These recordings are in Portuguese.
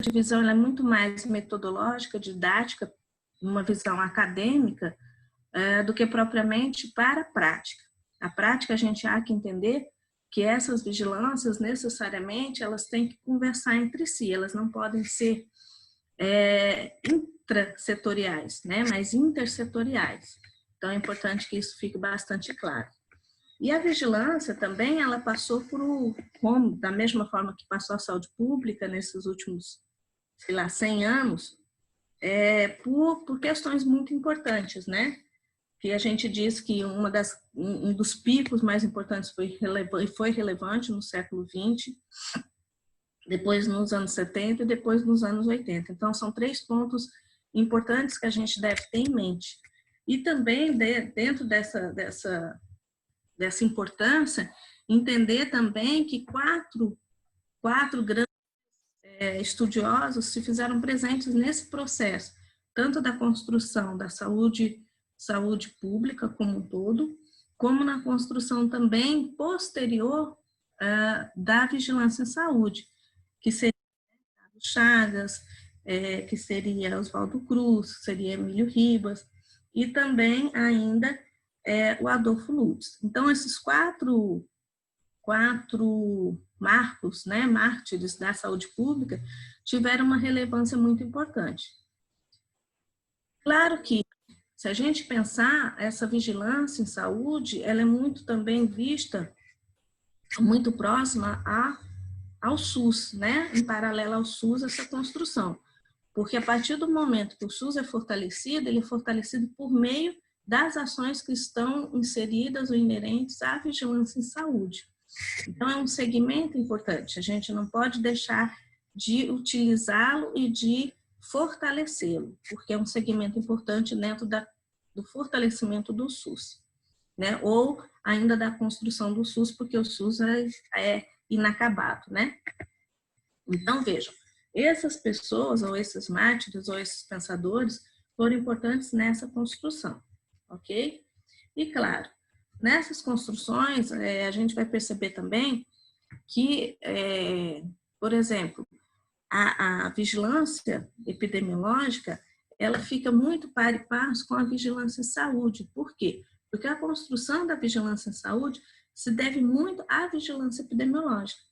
divisão ela é muito mais metodológica, didática, uma visão acadêmica, do que propriamente para a prática. A prática, a gente há que entender que essas vigilâncias, necessariamente, elas têm que conversar entre si, elas não podem ser intrasetoriais, né, mas intersetoriais. Então, é importante que isso fique bastante claro. E a vigilância também, ela passou como, da mesma forma que passou a saúde pública nesses últimos, sei lá, 100 anos, por questões muito importantes, né? Que a gente diz que um dos picos mais importantes foi relevante no século XX, depois nos anos 70 e depois nos anos 80. Então, são 3 pontos importantes que a gente deve ter em mente. E também, dentro dessa importância, entender também que quatro grandes estudiosos se fizeram presentes nesse processo, tanto da construção da saúde pública como um todo, como na construção também posterior da vigilância em saúde, que seria Chagas, que seria Oswaldo Cruz, que seria Emílio Ribas, e também ainda o Adolfo Lutz. Então, esses quatro marcos, né, mártires da saúde pública, tiveram uma relevância muito importante. Claro que, se a gente pensar, essa vigilância em saúde, ela é muito também vista, muito próxima ao SUS, né? Em paralelo ao SUS, essa construção. Porque a partir do momento que o SUS é fortalecido, ele é fortalecido por meio das ações que estão inseridas ou inerentes à vigilância em saúde. Então, é um segmento importante, a gente não pode deixar de utilizá-lo e de fortalecê-lo, porque é um segmento importante dentro do fortalecimento do SUS, né? Ou ainda da construção do SUS, porque o SUS é inacabado, né? Então, vejam, essas pessoas, ou esses mártires, ou esses pensadores, foram importantes nessa construção, ok? E, claro, nessas construções, a gente vai perceber também que, por exemplo, a vigilância epidemiológica, ela fica muito par e passo com a vigilância em saúde. Por quê? Porque a construção da vigilância em saúde se deve muito à vigilância epidemiológica.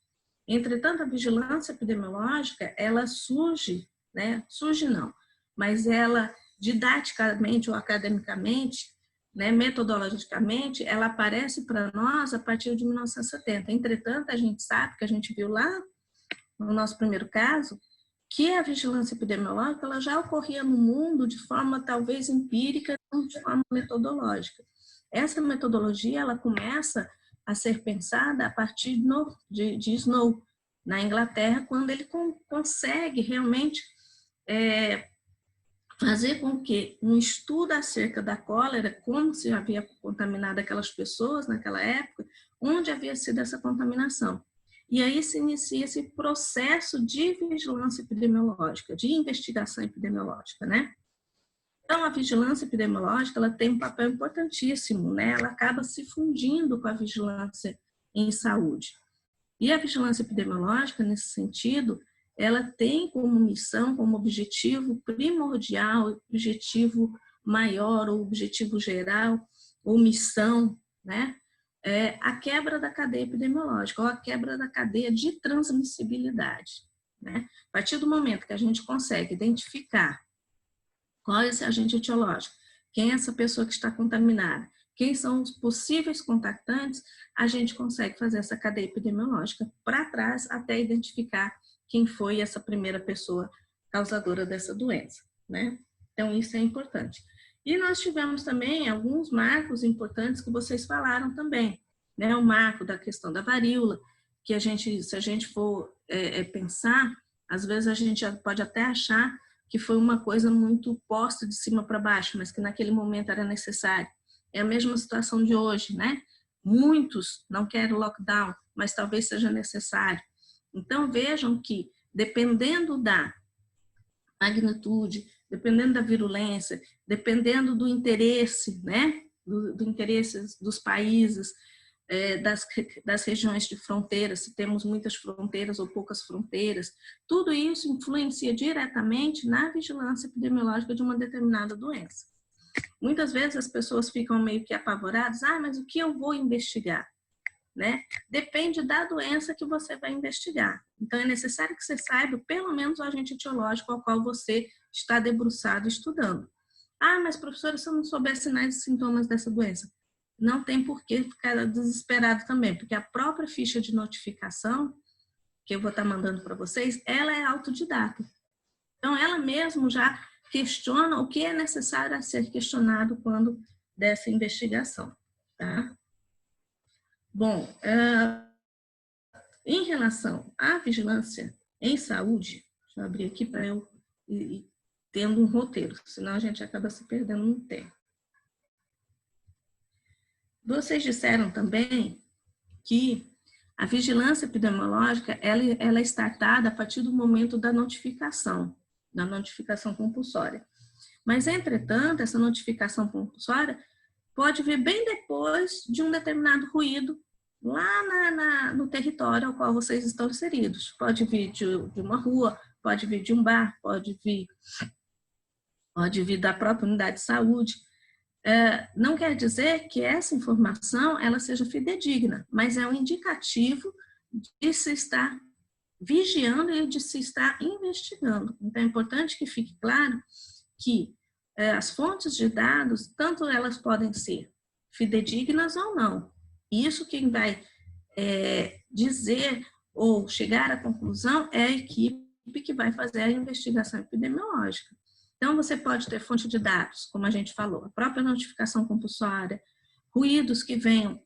Entretanto, a vigilância epidemiológica, ela surge, né? Surge não, mas ela, didaticamente ou academicamente, né, metodologicamente, ela aparece para nós a partir de 1970. Entretanto, a gente sabe, que a gente viu lá no nosso primeiro caso, que a vigilância epidemiológica ela já ocorria no mundo de forma talvez empírica, não de forma metodológica. Essa metodologia ela começa a ser pensada a partir de Snow, na Inglaterra, quando ele consegue realmente fazer com que um estudo acerca da cólera, como se havia contaminado aquelas pessoas naquela época, onde havia sido essa contaminação. E aí se inicia esse processo de vigilância epidemiológica, de investigação epidemiológica, né? Então, a vigilância epidemiológica, ela tem um papel importantíssimo, né? Ela acaba se fundindo com a vigilância em saúde. E a vigilância epidemiológica, nesse sentido, ela tem como missão, como objetivo primordial, objetivo maior, ou objetivo geral, ou missão, né? A quebra da cadeia epidemiológica, ou a quebra da cadeia de transmissibilidade, né? A partir do momento que a gente consegue identificar qual é esse agente etiológico, quem é essa pessoa que está contaminada, quem são os possíveis contactantes, a gente consegue fazer essa cadeia epidemiológica para trás até identificar quem foi essa primeira pessoa causadora dessa doença, né? Então, isso é importante. E nós tivemos também alguns marcos importantes que vocês falaram também, né? O marco da questão da varíola, que se a gente for pensar, às vezes a gente pode até achar que foi uma coisa muito posta de cima para baixo, mas que naquele momento era necessário. É a mesma situação de hoje, né? Muitos não querem lockdown, mas talvez seja necessário. Então, vejam que, dependendo da magnitude, dependendo da virulência, dependendo do interesse, né? Do interesse dos países, das regiões de fronteira, se temos muitas fronteiras ou poucas fronteiras, tudo isso influencia diretamente na vigilância epidemiológica de uma determinada doença. Muitas vezes as pessoas ficam meio que apavoradas, mas o que eu vou investigar? Né? Depende da doença que você vai investigar. Então, é necessário que você saiba pelo menos o agente etiológico ao qual você está debruçado estudando. Mas professora, se eu não souber sinais e sintomas dessa doença, não tem por que ficar desesperado também, porque a própria ficha de notificação que eu vou estar mandando para vocês, ela é autodidata. Então, ela mesmo já questiona o que é necessário a ser questionado quando dessa investigação. Tá? Bom, em relação à vigilância em saúde, deixa eu abrir aqui para eu ir tendo um roteiro, senão a gente acaba se perdendo no tempo. Vocês disseram também que a vigilância epidemiológica ela é startada a partir do momento da notificação compulsória. Mas, entretanto, essa notificação compulsória pode vir bem depois de um determinado ruído lá no território ao qual vocês estão inseridos. Pode vir de uma rua, pode vir de um bar, pode vir da própria unidade de saúde. Não quer dizer que essa informação ela seja fidedigna, mas é um indicativo de se estar vigiando e de se estar investigando. Então, é importante que fique claro que as fontes de dados, tanto elas podem ser fidedignas ou não. Isso quem vai dizer ou chegar à conclusão é a equipe que vai fazer a investigação epidemiológica. Então, você pode ter fonte de dados, como a gente falou, a própria notificação compulsória, ruídos que venham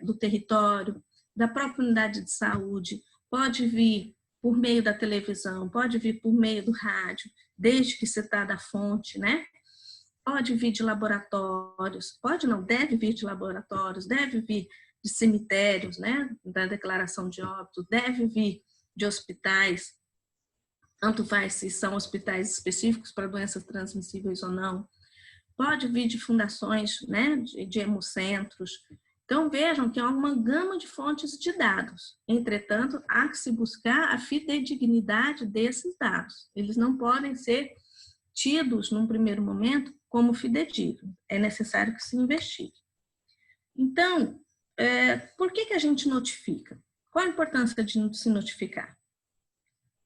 do território, da própria unidade de saúde, pode vir por meio da televisão, pode vir por meio do rádio, desde que citada a fonte, né? Pode vir de laboratórios, deve vir de laboratórios, deve vir de cemitérios, né? Da declaração de óbito, deve vir de hospitais, tanto faz se são hospitais específicos para doenças transmissíveis ou não. Pode vir de fundações, né, de hemocentros. Então, vejam que há uma gama de fontes de dados. Entretanto, há que se buscar a fidedignidade desses dados. Eles não podem ser tidos, num primeiro momento, como fidedignos. É necessário que se investigue. Então, por que a gente notifica? Qual a importância de se notificar?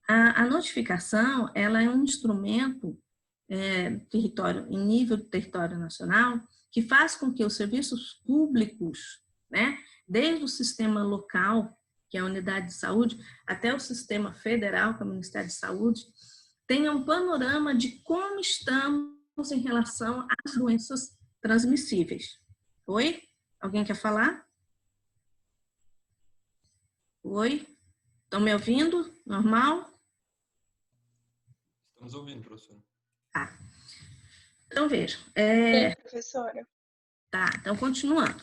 A notificação, ela é um instrumento em nível do território nacional que faz com que os serviços públicos, né, desde o sistema local, que é a unidade de saúde, até o sistema federal, que é o Ministério de Saúde, tenham um panorama de como estamos em relação às doenças transmissíveis. Oi? Alguém quer falar? Oi? Estão me ouvindo? Normal? Estamos ouvindo, professora. Tá. Então, vejam. Professora. Tá, então, continuando.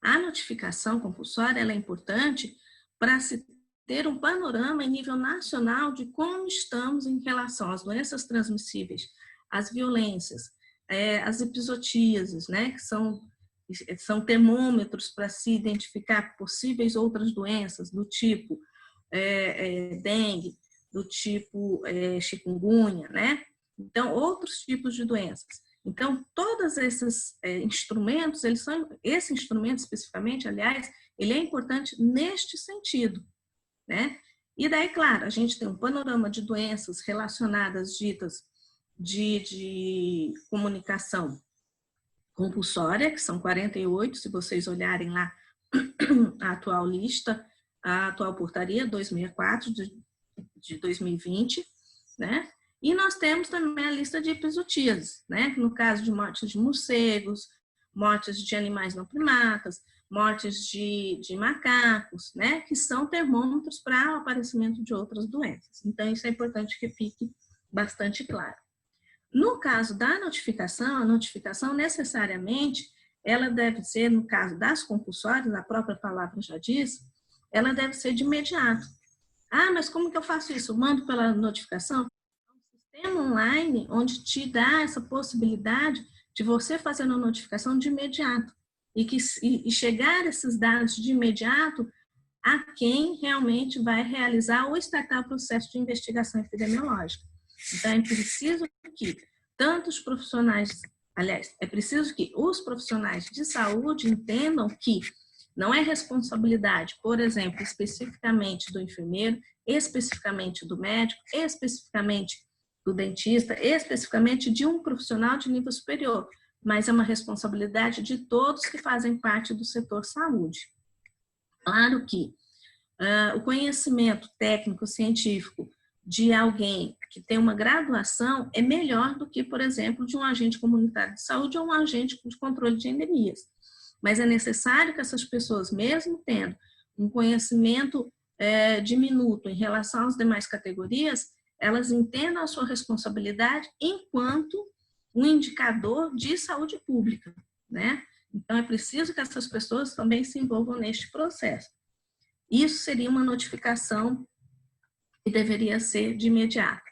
A notificação compulsória ela é importante para se ter um panorama em nível nacional de como estamos em relação às doenças transmissíveis, às violências, às epizotíases, né, que são termômetros para se identificar possíveis outras doenças do tipo dengue, do tipo chikungunya, né? Então, outros tipos de doenças. Então, todos esses instrumentos, esse instrumento especificamente, aliás, ele é importante neste sentido, né? E daí, claro, a gente tem um panorama de doenças relacionadas, ditas de comunicação compulsória, que são 48, se vocês olharem lá a atual lista, a atual portaria 264 de 2020, né? E nós temos também a lista de epizotíases, né? No caso de mortes de morcegos, mortes de animais não primatas, mortes de macacos, né? Que são termômetros para o aparecimento de outras doenças. Então, isso é importante que fique bastante claro. No caso da notificação, a notificação necessariamente, ela deve ser, no caso das compulsórias, a própria palavra já diz, ela deve ser de imediato. Mas como que eu faço isso? Eu mando pela notificação? É um sistema online onde te dá essa possibilidade de você fazer uma notificação de imediato e chegar esses dados de imediato a quem realmente vai realizar ou startar o processo de investigação epidemiológica. Então, é preciso que tantos profissionais, aliás, é preciso que os profissionais de saúde entendam que não é responsabilidade, por exemplo, especificamente do enfermeiro, especificamente do médico, especificamente do dentista, especificamente de um profissional de nível superior, mas é uma responsabilidade de todos que fazem parte do setor saúde. Claro que o conhecimento técnico, científico de alguém que tem uma graduação é melhor do que, por exemplo, de um agente comunitário de saúde ou um agente de controle de endemias. Mas é necessário que essas pessoas, mesmo tendo um conhecimento diminuto em relação às demais categorias, elas entendam a sua responsabilidade enquanto um indicador de saúde pública, né? Então, é preciso que essas pessoas também se envolvam neste processo. Isso seria uma notificação que deveria ser de imediato.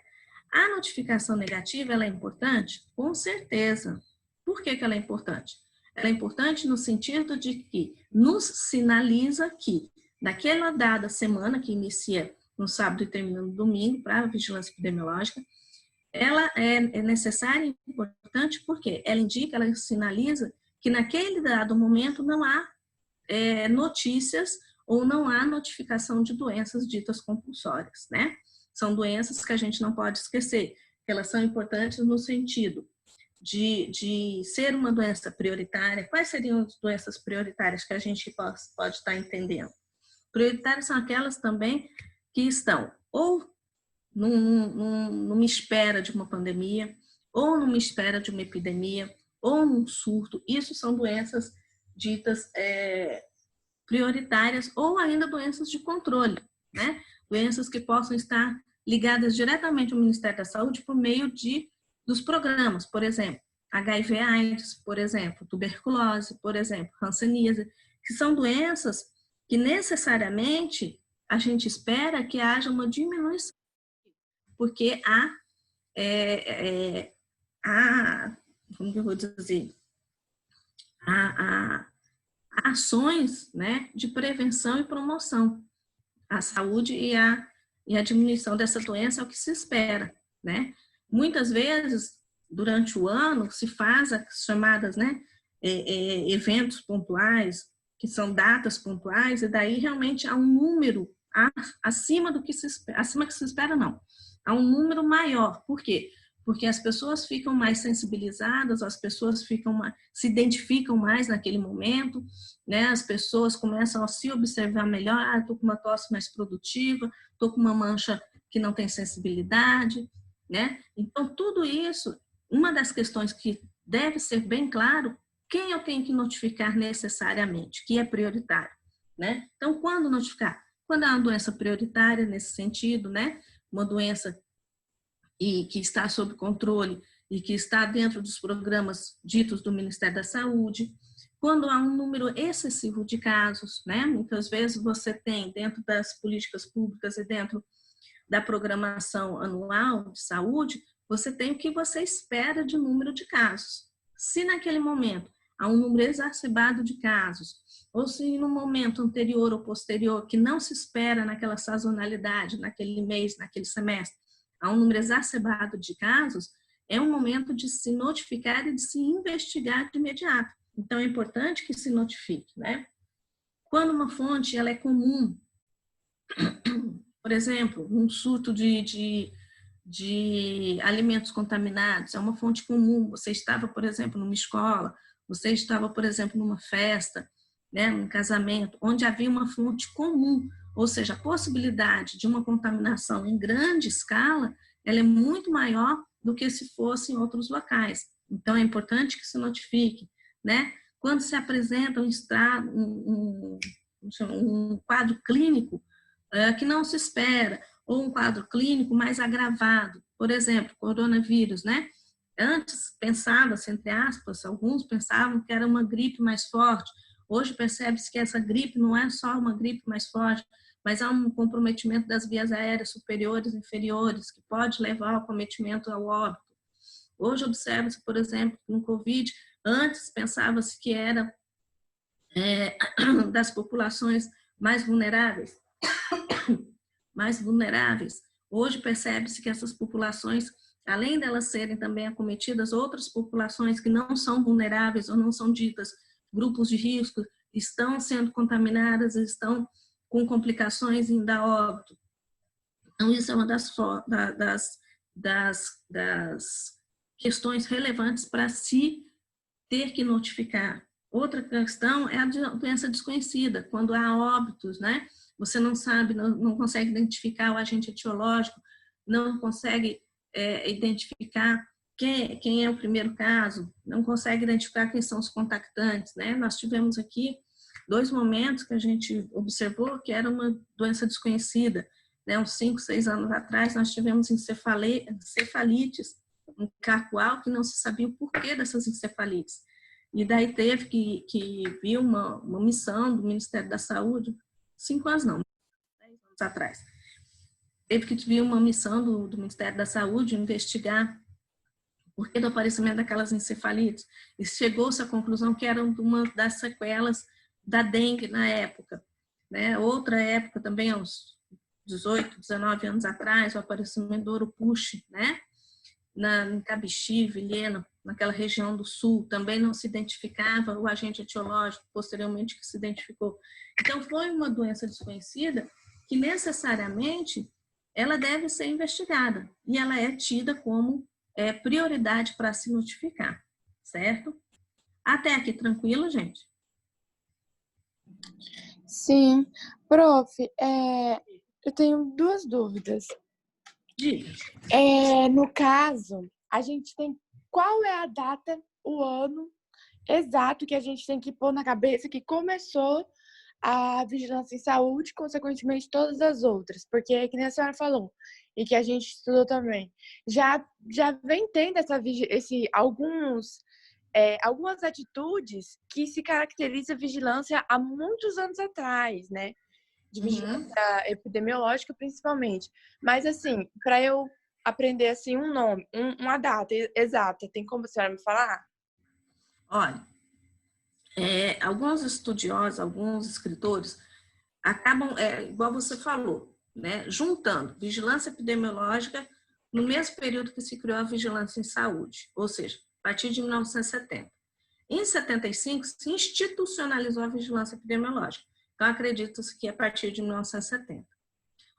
A notificação negativa, ela é importante? Com certeza. Por que ela é importante? Ela é importante no sentido de que nos sinaliza que, naquela dada semana, que inicia no sábado e termina no domingo, para a vigilância epidemiológica, ela é necessária e importante porque ela indica, ela sinaliza que naquele dado momento não há notícias ou não há notificação de doenças ditas compulsórias, né? São doenças que a gente não pode esquecer, que elas são importantes no sentido de ser uma doença prioritária. Quais seriam as doenças prioritárias que a gente pode estar entendendo? Prioritárias são aquelas também que estão ou numa espera de uma pandemia, ou numa espera de uma epidemia, ou num surto. Isso são doenças ditas prioritárias ou ainda doenças de controle, né? Doenças que possam estar ligadas diretamente ao Ministério da Saúde por meio dos programas, por exemplo, HIV/AIDS, por exemplo, tuberculose, por exemplo, hanseníase, que são doenças que necessariamente a gente espera que haja uma diminuição, porque como que eu vou dizer, há ações, né, de prevenção e promoção à saúde e a diminuição dessa doença é o que se espera, né? Muitas vezes, durante o ano, se faz as chamadas, né, eventos pontuais, que são datas pontuais, e daí realmente há um número acima do que se espera, acima que se espera não, há um número maior. Por quê? Porque as pessoas ficam mais sensibilizadas, as pessoas se identificam mais naquele momento, né? As pessoas começam a se observar melhor, estou com uma tosse mais produtiva, estou com uma mancha que não tem sensibilidade, né? Então, tudo isso, uma das questões que deve ser bem claro, quem eu tenho que notificar necessariamente, que é prioritário, né? Então, quando notificar? Quando é uma doença prioritária nesse sentido, né? Uma doença que está sob controle e que está dentro dos programas ditos do Ministério da Saúde. Quando há um número excessivo de casos, né? Muitas vezes você tem dentro das políticas públicas e dentro da programação anual de saúde, você tem o que você espera de número de casos. Se naquele momento há um número exacerbado de casos, ou se no momento anterior ou posterior, que não se espera naquela sazonalidade, naquele mês, naquele semestre, há um número exacerbado de casos, é um momento de se notificar e de se investigar de imediato. Então, é importante que se notifique, né? Quando uma fonte ela é comum, por exemplo, um surto de alimentos contaminados, é uma fonte comum. Você estava, por exemplo, numa escola, você estava, por exemplo, numa festa, né, num casamento, onde havia uma fonte comum, ou seja, a possibilidade de uma contaminação em grande escala, ela é muito maior do que se fosse em outros locais. Então, é importante que se notifique, né? Quando se apresenta um quadro clínico que não se espera, ou um quadro clínico mais agravado, por exemplo, coronavírus, né? Antes pensava-se, entre aspas, alguns pensavam que era uma gripe mais forte. Hoje percebe-se que essa gripe não é só uma gripe mais forte, mas há um comprometimento das vias aéreas superiores e inferiores, que pode levar ao acometimento ao óbito. Hoje observa-se, por exemplo, no Covid, antes pensava-se que era das populações mais vulneráveis. Hoje percebe-se que essas populações, além delas serem também acometidas, outras populações que não são vulneráveis ou não são ditas grupos de risco, estão sendo contaminadas, estão com complicações em dar óbito. Então, isso é uma das questões relevantes para se ter que notificar. Outra questão é a doença desconhecida, quando há óbitos, né? Você não sabe, não consegue identificar o agente etiológico, não consegue identificar quem é o primeiro caso, não consegue identificar quem são os contactantes, né? Nós tivemos aqui 2 momentos que a gente observou que era uma doença desconhecida, né? Uns 5, 6 anos atrás, nós tivemos encefalites em Cacoal, que não se sabia o porquê dessas encefalites. E daí teve que vir uma missão do Ministério da Saúde, 5 anos não, 10 anos atrás. Teve que vir uma missão do Ministério da Saúde investigar o porquê do aparecimento daquelas encefalites. E chegou-se à conclusão que era uma das sequelas da dengue na época. Né? Outra época também, aos 18, 19 anos atrás, o aparecimento do ouro-puxe, né? Em Cabixi, Vilhena, naquela região do sul, também não se identificava o agente etiológico, posteriormente que se identificou. Então, foi uma doença desconhecida que necessariamente ela deve ser investigada e ela é tida como prioridade para se notificar, certo? Até aqui tranquilo, gente? Sim. Prof, eu tenho 2 dúvidas. Diga. No caso, a gente tem qual é a data, o ano exato que a gente tem que pôr na cabeça que começou a vigilância em saúde, consequentemente todas as outras, porque que nem a senhora falou e que a gente estudou também, já vem tendo algumas atitudes que se caracteriza a vigilância há muitos anos atrás, né? De vigilância epidemiológica, principalmente. Mas, assim, para eu aprender, assim, um nome, uma data exata, tem como a senhora me falar? Olha, alguns estudiosos, alguns escritores, acabam, igual você falou, né, juntando vigilância epidemiológica no mesmo período que se criou a vigilância em saúde, ou seja, a partir de 1970. Em 75, se institucionalizou a vigilância epidemiológica. Então, acredita-se que é a partir de 1970.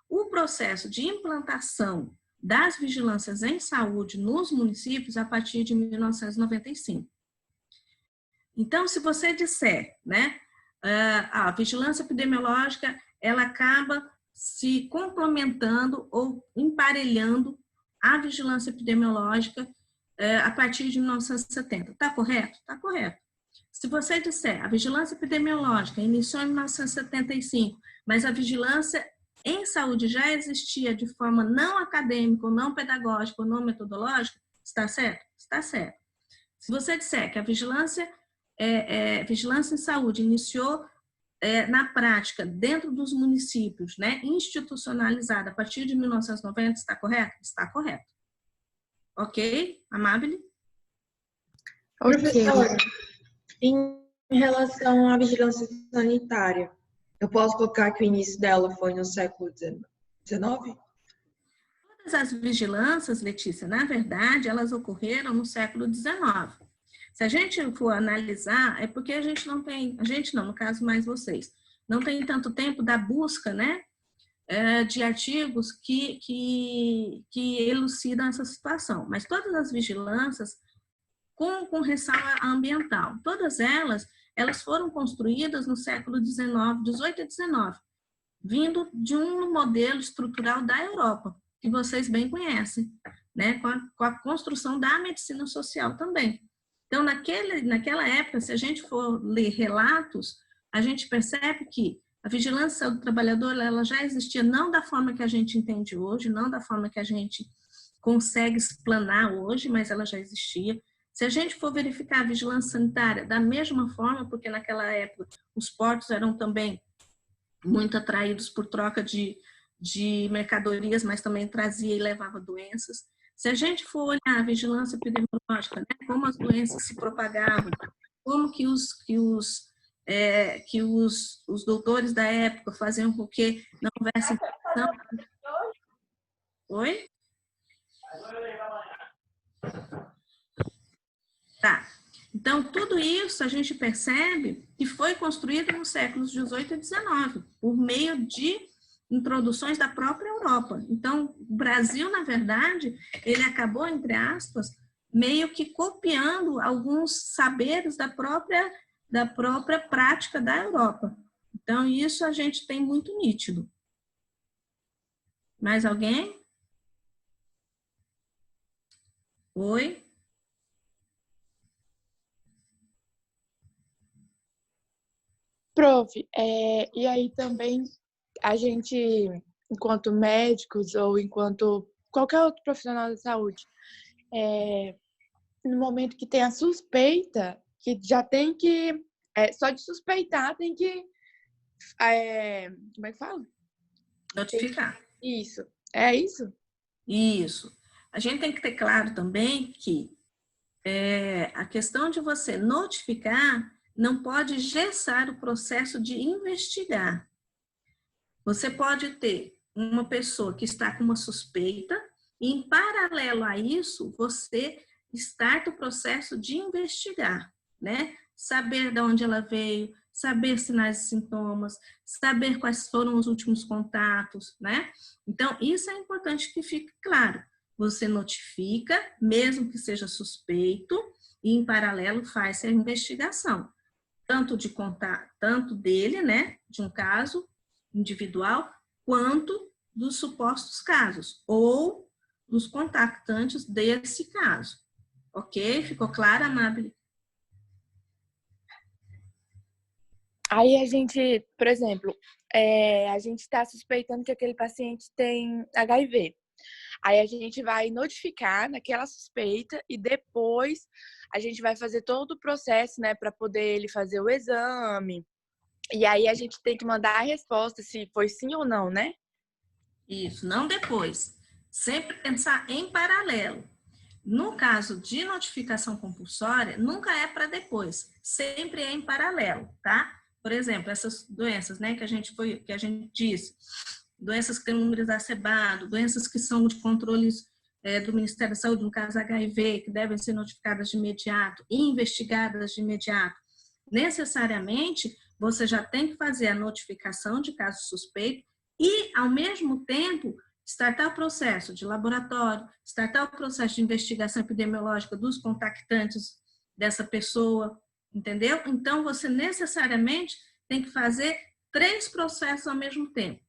O processo de implantação das vigilâncias em saúde nos municípios a partir de 1995. Então, se você disser, né, a vigilância epidemiológica, ela acaba se complementando ou emparelhando a vigilância epidemiológica a partir de 1970. Está correto? Está correto. Se você disser a vigilância epidemiológica iniciou em 1975, mas a vigilância em saúde já existia de forma não acadêmica, ou não pedagógica, ou não metodológica, está certo? Está certo. Se você disser que a vigilância em saúde iniciou na prática, dentro dos municípios, né, institucionalizada a partir de 1990, está correto? Está correto. Ok? Amabile? Ok. Professora, em relação à vigilância sanitária, eu posso colocar que o início dela foi no século XIX? Todas as vigilâncias, Letícia, na verdade, elas ocorreram no século XIX. Se a gente for analisar, é porque a gente não, no caso mais vocês, não tem tanto tempo da busca, né, de artigos que elucidam essa situação. Mas todas as vigilâncias, com ressalva ambiental, todas elas foram construídas no século XIX, 18 e 19, vindo de um modelo estrutural da Europa, que vocês bem conhecem, né, com a construção da medicina social também. Então, naquela época, se a gente for ler relatos, a gente percebe que a vigilância do trabalhador ela já existia não da forma que a gente entende hoje, não da forma que a gente consegue explanar hoje, mas ela já existia. Se a gente for verificar a vigilância sanitária da mesma forma, porque naquela época os portos eram também muito atraídos por troca de mercadorias, mas também trazia e levava doenças. Se a gente for olhar a vigilância epidemiológica, né, como as doenças se propagavam, como que os doutores da época faziam com que não houvesse infecção. Oi? Tá. Então, tudo isso a gente percebe que foi construído nos séculos XVIII e XIX, por meio de introduções da própria Europa. Então, o Brasil, na verdade, ele acabou, entre aspas, meio que copiando alguns saberes da própria prática da Europa. Então, isso a gente tem muito nítido. Mais alguém? Oi? Prof, e aí também a gente, enquanto médicos ou enquanto qualquer outro profissional da saúde, no momento que tem a suspeita, que já tem que, só de suspeitar, tem que, como é que fala? Notificar. Isso. É isso? Isso. A gente tem que ter claro também que a questão de você notificar não pode engessar o processo de investigar. Você pode ter uma pessoa que está com uma suspeita e, em paralelo a isso, você starta o processo de investigar, né? Saber de onde ela veio, saber sinais e sintomas, saber quais foram os últimos contatos, né? Então, isso é importante que fique claro. Você notifica, mesmo que seja suspeito, e em paralelo faz a investigação, tanto dele, né, de um caso individual, quanto dos supostos casos, ou dos contactantes desse caso. Ok? Ficou claro, Amábile? Aí a gente, por exemplo, a gente está suspeitando que aquele paciente tem HIV. Aí a gente vai notificar naquela suspeita e depois a gente vai fazer todo o processo, né, para poder ele fazer o exame. E aí a gente tem que mandar a resposta se foi sim ou não, né? Isso, não depois. Sempre pensar em paralelo. No caso de notificação compulsória, nunca é para depois, sempre é em paralelo, tá? Por exemplo, essas doenças, né, que a gente disse, doenças que têm um número exacerbado, doenças que são de controles do Ministério da Saúde, no caso HIV, que devem ser notificadas de imediato e investigadas de imediato. Necessariamente, você já tem que fazer a notificação de caso suspeito e, ao mesmo tempo, startar o processo de laboratório, startar o processo de investigação epidemiológica dos contactantes dessa pessoa, entendeu? Então, você necessariamente tem que fazer 3 processos ao mesmo tempo.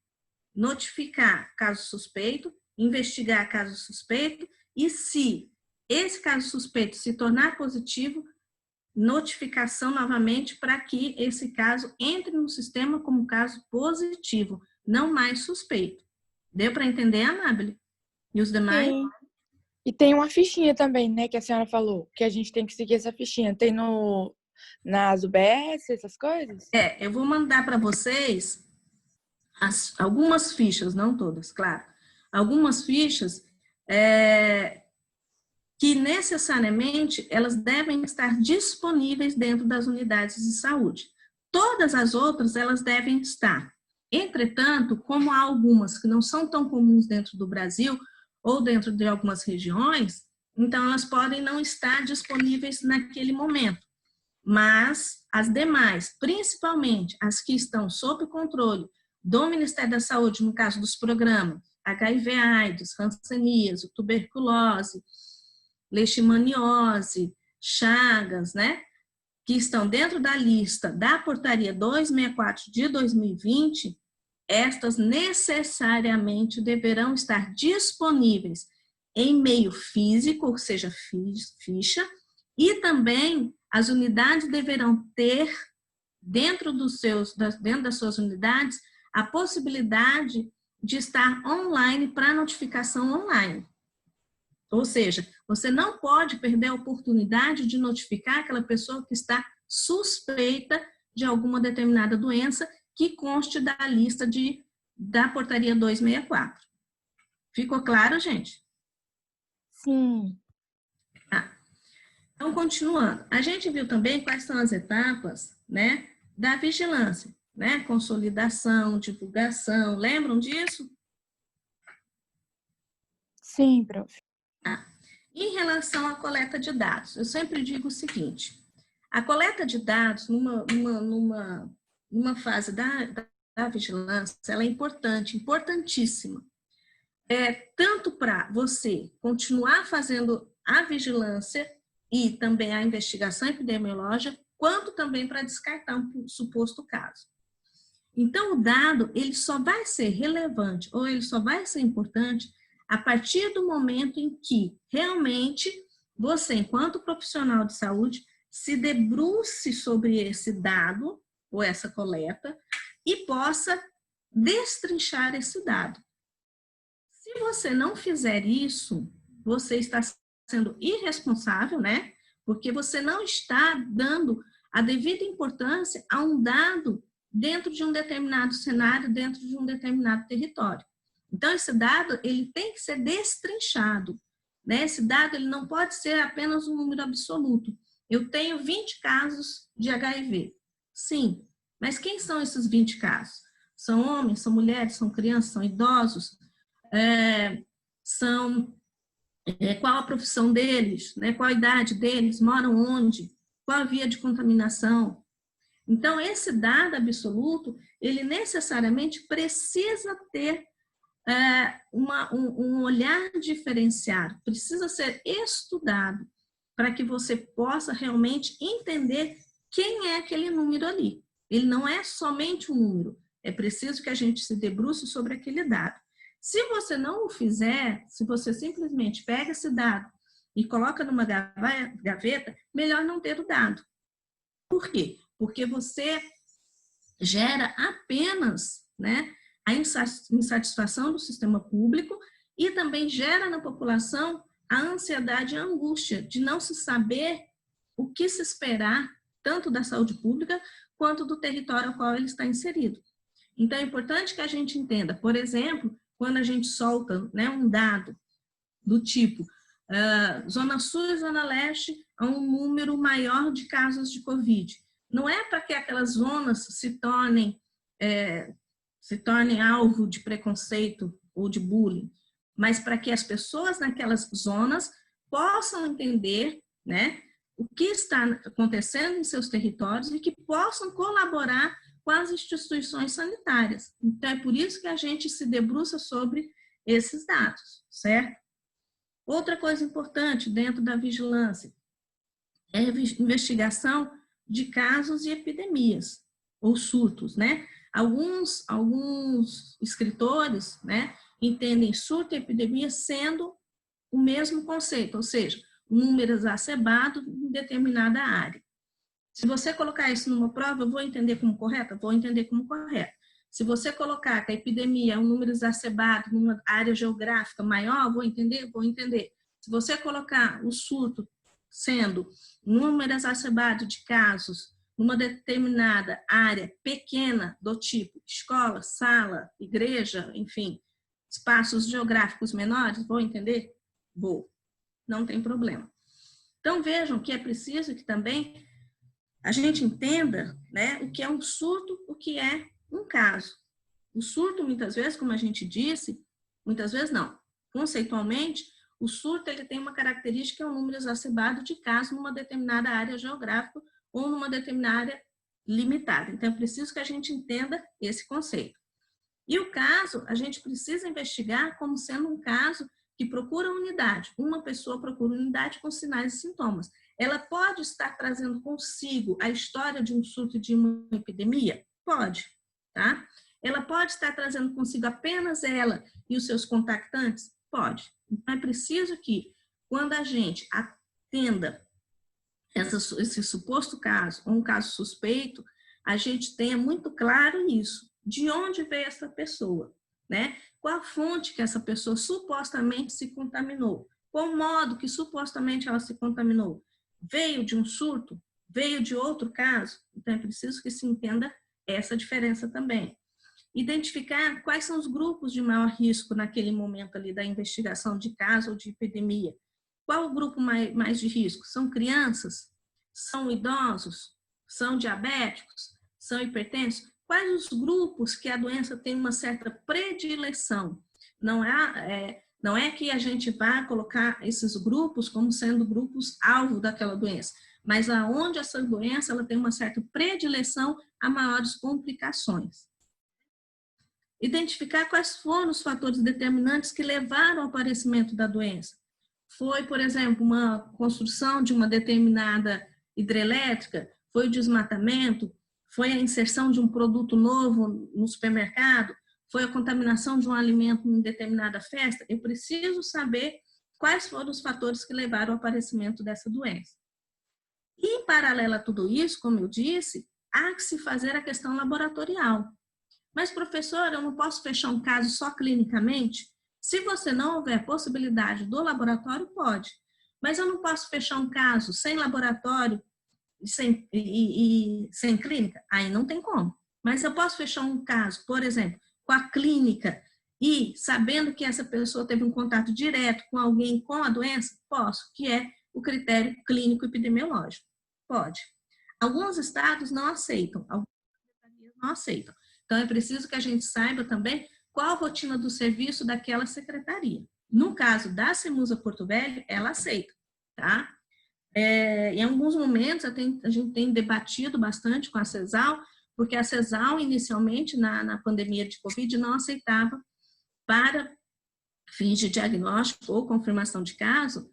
Notificar caso suspeito, investigar caso suspeito e, se esse caso suspeito se tornar positivo, notificação novamente para que esse caso entre no sistema como caso positivo, não mais suspeito. Deu para entender, Amábile? E os demais? Sim. E tem uma fichinha também, né, que a senhora falou, que a gente tem que seguir essa fichinha. Tem nas UBS, essas coisas? Eu vou mandar para vocês algumas fichas, não todas, claro. Algumas fichas que necessariamente elas devem estar disponíveis dentro das unidades de saúde. Todas as outras, elas devem estar. Entretanto, como há algumas que não são tão comuns dentro do Brasil ou dentro de algumas regiões, então elas podem não estar disponíveis naquele momento. Mas as demais, principalmente as que estão sob controle do Ministério da Saúde, no caso dos programas HIV/AIDS, hanseníase, tuberculose, leishmaniose, Chagas, né, que estão dentro da lista da portaria 264 de 2020, estas necessariamente deverão estar disponíveis em meio físico, ou seja, ficha, e também as unidades deverão ter, dentro das suas unidades, a possibilidade de estar online para notificação online. Ou seja, você não pode perder a oportunidade de notificar aquela pessoa que está suspeita de alguma determinada doença que conste da lista da portaria 264. Ficou claro, gente? Sim. Tá. Então, continuando, a gente viu também quais são as etapas, né, da vigilância, né? Consolidação, divulgação, lembram disso? Sim, prof. Em relação à coleta de dados, eu sempre digo o seguinte: a coleta de dados numa fase da vigilância, ela é importante, importantíssima. Tanto para você continuar fazendo a vigilância e também a investigação epidemiológica, quanto também para descartar um suposto caso. Então, o dado, ele só vai ser relevante ou ele só vai ser importante a partir do momento em que realmente você, enquanto profissional de saúde, se debruce sobre esse dado ou essa coleta e possa destrinchar esse dado. Se você não fizer isso, você está sendo irresponsável, né? Porque você não está dando a devida importância a um dado dentro de um determinado cenário, dentro de um determinado território. Então, esse dado, ele tem que ser destrinchado, né? Esse dado, ele não pode ser apenas um número absoluto. Eu tenho 20 casos de HIV. Sim, mas quem são esses 20 casos? São homens, são mulheres, são crianças, são idosos? Qual a profissão deles, né? Qual a idade deles, moram onde, qual a via de contaminação. Então, esse dado absoluto, ele necessariamente precisa ter um olhar diferenciado, precisa ser estudado para que você possa realmente entender quem é aquele número ali. Ele não é somente um número, é preciso que a gente se debruce sobre aquele dado. Se você não o fizer, se você simplesmente pega esse dado e coloca numa gaveta, melhor não ter o dado. Por quê? Porque você gera apenas, né, a insatisfação do sistema público e também gera na população a ansiedade e a angústia de não se saber o que se esperar, tanto da saúde pública quanto do território ao qual ele está inserido. Então, é importante que a gente entenda, por exemplo, quando a gente solta, né, um dado do tipo Zona Sul e Zona Leste há um número maior de casos de Covid. Não é para que aquelas zonas se tornem alvo de preconceito ou de bullying, mas para que as pessoas naquelas zonas possam entender, né, o que está acontecendo em seus territórios e que possam colaborar com as instituições sanitárias. Então, é por isso que a gente se debruça sobre esses dados, certo? Outra coisa importante dentro da vigilância é a investigação de casos e epidemias, ou surtos, né? Alguns escritores, né, entendem surto e epidemia sendo o mesmo conceito, ou seja, um número exacerbado em determinada área. Se você colocar isso numa prova, eu vou entender como correta? Vou entender como correta. Se você colocar que a epidemia é um número exacerbado numa área geográfica maior, vou entender? Vou entender. Se você colocar o surto sendo um número exacerbado de casos numa determinada área pequena do tipo escola, sala, igreja, enfim, espaços geográficos menores, vou entender? Vou. Não tem problema. Então, vejam que é preciso que também a gente entenda, né, o que é um surto, o que é um caso. O surto, muitas vezes, como a gente disse, muitas vezes não. Conceitualmente, o surto ele tem uma característica, é um número exacerbado de casos numa determinada área geográfica ou numa determinada área limitada. Então, é preciso que a gente entenda esse conceito. E o caso, a gente precisa investigar como sendo um caso que procura unidade. Uma pessoa procura unidade com sinais e sintomas. Ela pode estar trazendo consigo a história de um surto de uma epidemia? Pode, tá? Ela pode estar trazendo consigo apenas ela e os seus contactantes? Pode. Então, é preciso que, quando a gente atenda esse suposto caso, ou um caso suspeito, a gente tenha muito claro isso. De onde veio essa pessoa, né? Qual a fonte que essa pessoa supostamente se contaminou? Qual o modo que supostamente ela se contaminou? Veio de um surto? Veio de outro caso? Então, é preciso que se entenda essa diferença também. Identificar quais são os grupos de maior risco naquele momento ali da investigação de caso ou de epidemia. Qual o grupo mais de risco? São crianças? São idosos? São diabéticos? São hipertensos? Quais os grupos que a doença tem uma certa predileção? Não é que a gente vai colocar esses grupos como sendo grupos alvo daquela doença, mas aonde essa doença ela tem uma certa predileção a maiores complicações. Identificar quais foram os fatores determinantes que levaram ao aparecimento da doença. Foi, por exemplo, uma construção de uma determinada hidrelétrica, foi o desmatamento, foi a inserção de um produto novo no supermercado, foi a contaminação de um alimento em determinada festa. Eu preciso saber quais foram os fatores que levaram ao aparecimento dessa doença. E, em paralelo a tudo isso, como eu disse, há que se fazer a questão laboratorial. Mas, professor, eu não posso fechar um caso só clinicamente? Se você não houver possibilidade do laboratório, pode. Mas eu não posso fechar um caso sem laboratório e sem clínica? Aí não tem como. Mas eu posso fechar um caso, por exemplo, com a clínica e sabendo que essa pessoa teve um contato direto com alguém com a doença? Posso, que é o critério clínico epidemiológico. Pode. Alguns estados não aceitam, algumas secretarias não aceitam. Então, é preciso que a gente saiba também qual a rotina do serviço daquela secretaria. No caso da CEMUSA Porto Velho, ela aceita, tá? Em alguns momentos, a gente tem debatido bastante com a CESAL, porque a CESAL, inicialmente, na pandemia de Covid, não aceitava, para fins de diagnóstico ou confirmação de caso,